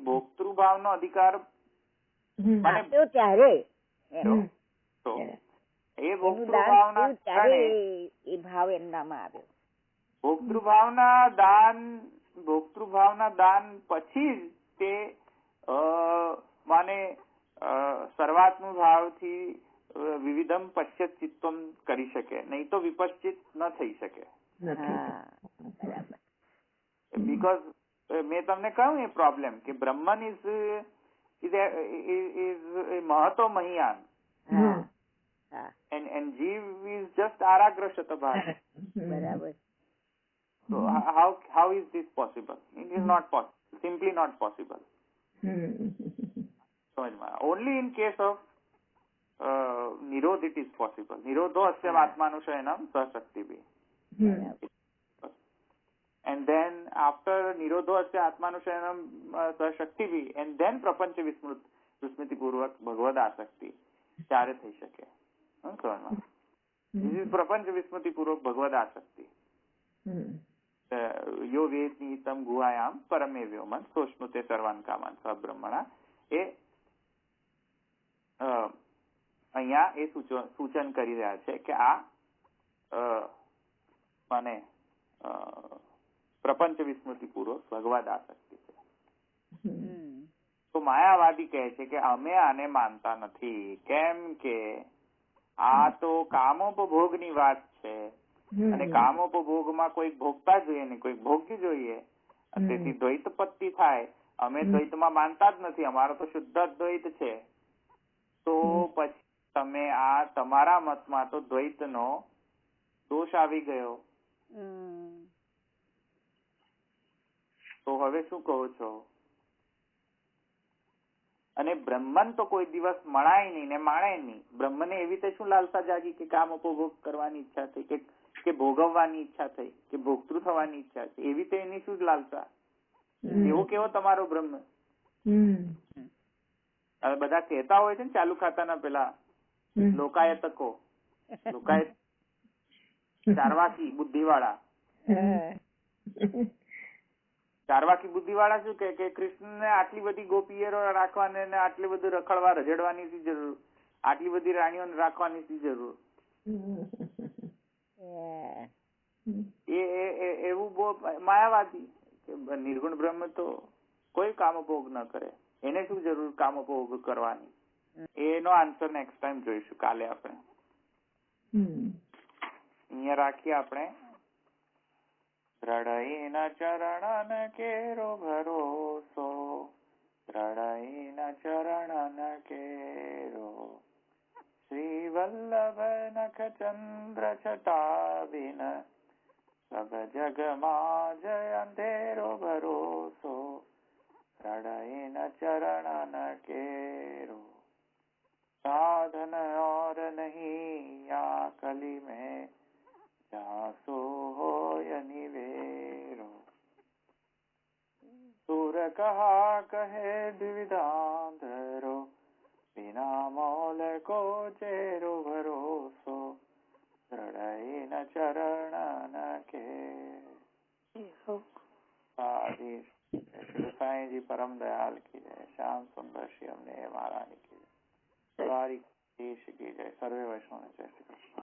ભોક્તૃભાવ નો અધિકાર ત્યારે એ ભોક્તૃભાવના એ ભાવ એમનામાં આવ્યો. ભોક્તૃભાવના દાન પછી જ તે માને સર્વાત્મ ભાવથી વિવિધમ પશ્ચિત ચિત્તમ કરી શકે, નહીં તો વિપશ્ચિત ન થઈ શકે. બીકોઝ મેં તમને કહ્યું એ પ્રોબ્લેમ કે બ્રહ્મન ઇઝ મહતો મહિયાન and Jeev is just aragra shatabhag. બરાબર. So how is this possible? It is not possible. Simply not possible. Only in case of Nirodh it is possible. Nirodho asyam atmanushayam sahashakti. And then after Nirodho asya atmanushayam sahashakti, and then prapancha vismriti purvak bhagavad asakti ત્યારે થઈ શકે. પ્રપંચ વિસ્મૃતિ પૂર્વક ભગવદ આસક્તિ. યો વેદની તમ ગુહાયામ પરમે વ્યોમન સોષ્ણુતે સર્વાન કામાન સબ્રહ્મણા. એ અહીંયા એ સૂચન કરી રહ્યા છે કે આ મને પ્રપંચ વિસ્મૃતિ પૂર્વક ભગવદ આસક્તિ છે. હમ. તો માયાવાદી કહે છે કે અમે આને માનતા નથી, કેમ કે આ તો કામોપભોગની વાત છે અને કામોપભોગમાં કોઈક ભોગતા જોઈએ ને કોઈક ભોગી જોઈએ, તેથી દ્વૈતપત્તિ થાય. અમે દ્વૈતમાં માનતા જ નથી, અમારો તો શુદ્ધ દ્વૈત છે. તો પછી તમે આ તમારા મતમાં તો દ્વૈતનો દોષ આવી ગયો. હમ. તો હવે શું કહો છો? અને બ્રહ્મન તો કોઈ દિવસ મળાય નહીં ને માણે નહીં. બ્રહ્મને એવી રીતે શું લાલસા જાગી કે કામ ઉપભોગ કરવાની ઈચ્છા થઈ કે ભોગવવાની ઈચ્છા થઈ કે ભોગતૃ થવાની ઈચ્છા થઈ? એવી તો એની શું જ લાલસા? એવો કેવો તમારો બ્રહ્મ? હવે બધા કહેતા હોય છે ને ચાલુ ખાતાના પેલા લોકાયતકો, લોકાયત ચારવાકી બુદ્ધિવાળા. ચારવાકી બુદ્ધિવાળા શું કે કૃષ્ણને આટલી બધી ગોપીઓ રાખવાને ને આટલી બધું રખડવા રજડવાની શી જરૂર, આટલી બધી રાણીઓને રાખવાની શી જરૂર? એવું માયાવાદી કે નિર્ગુણ બ્રહ્મ તો કોઈ કામોપભોગ ન કરે, એને શું જરૂર કામોપભોગ કરવાની? એનો આન્સર નેક્સ્ટ ટાઈમ જોઈશું, કાલે આપણે. અહીંયા રાખીએ આપણે. દ્રઢઈન ચરણન કેરો ભરોસો, દ્રઢઈન ચરણન કેરો, શ્રી વલ્લભ નખ ચંદ્ર છટાવિન, સબ જગમાં જય અંધેરો ભરોસો, દ્રઢઈન ચરણન કેરો, साधन और नहीं या कली में, जहाँ सो होय निवेरो, सुर कहा कहे द्विविधांधरो, बिना मोल को चेरो भरोસો, દ્રઢઈન ચરણન કે. સાईं जी परम दयाल की जय. श्याम सुंदर श्री अमने महारानी की जय. सारी देश की जय. सर्वे वैष्णव जय श्री कृष्ण.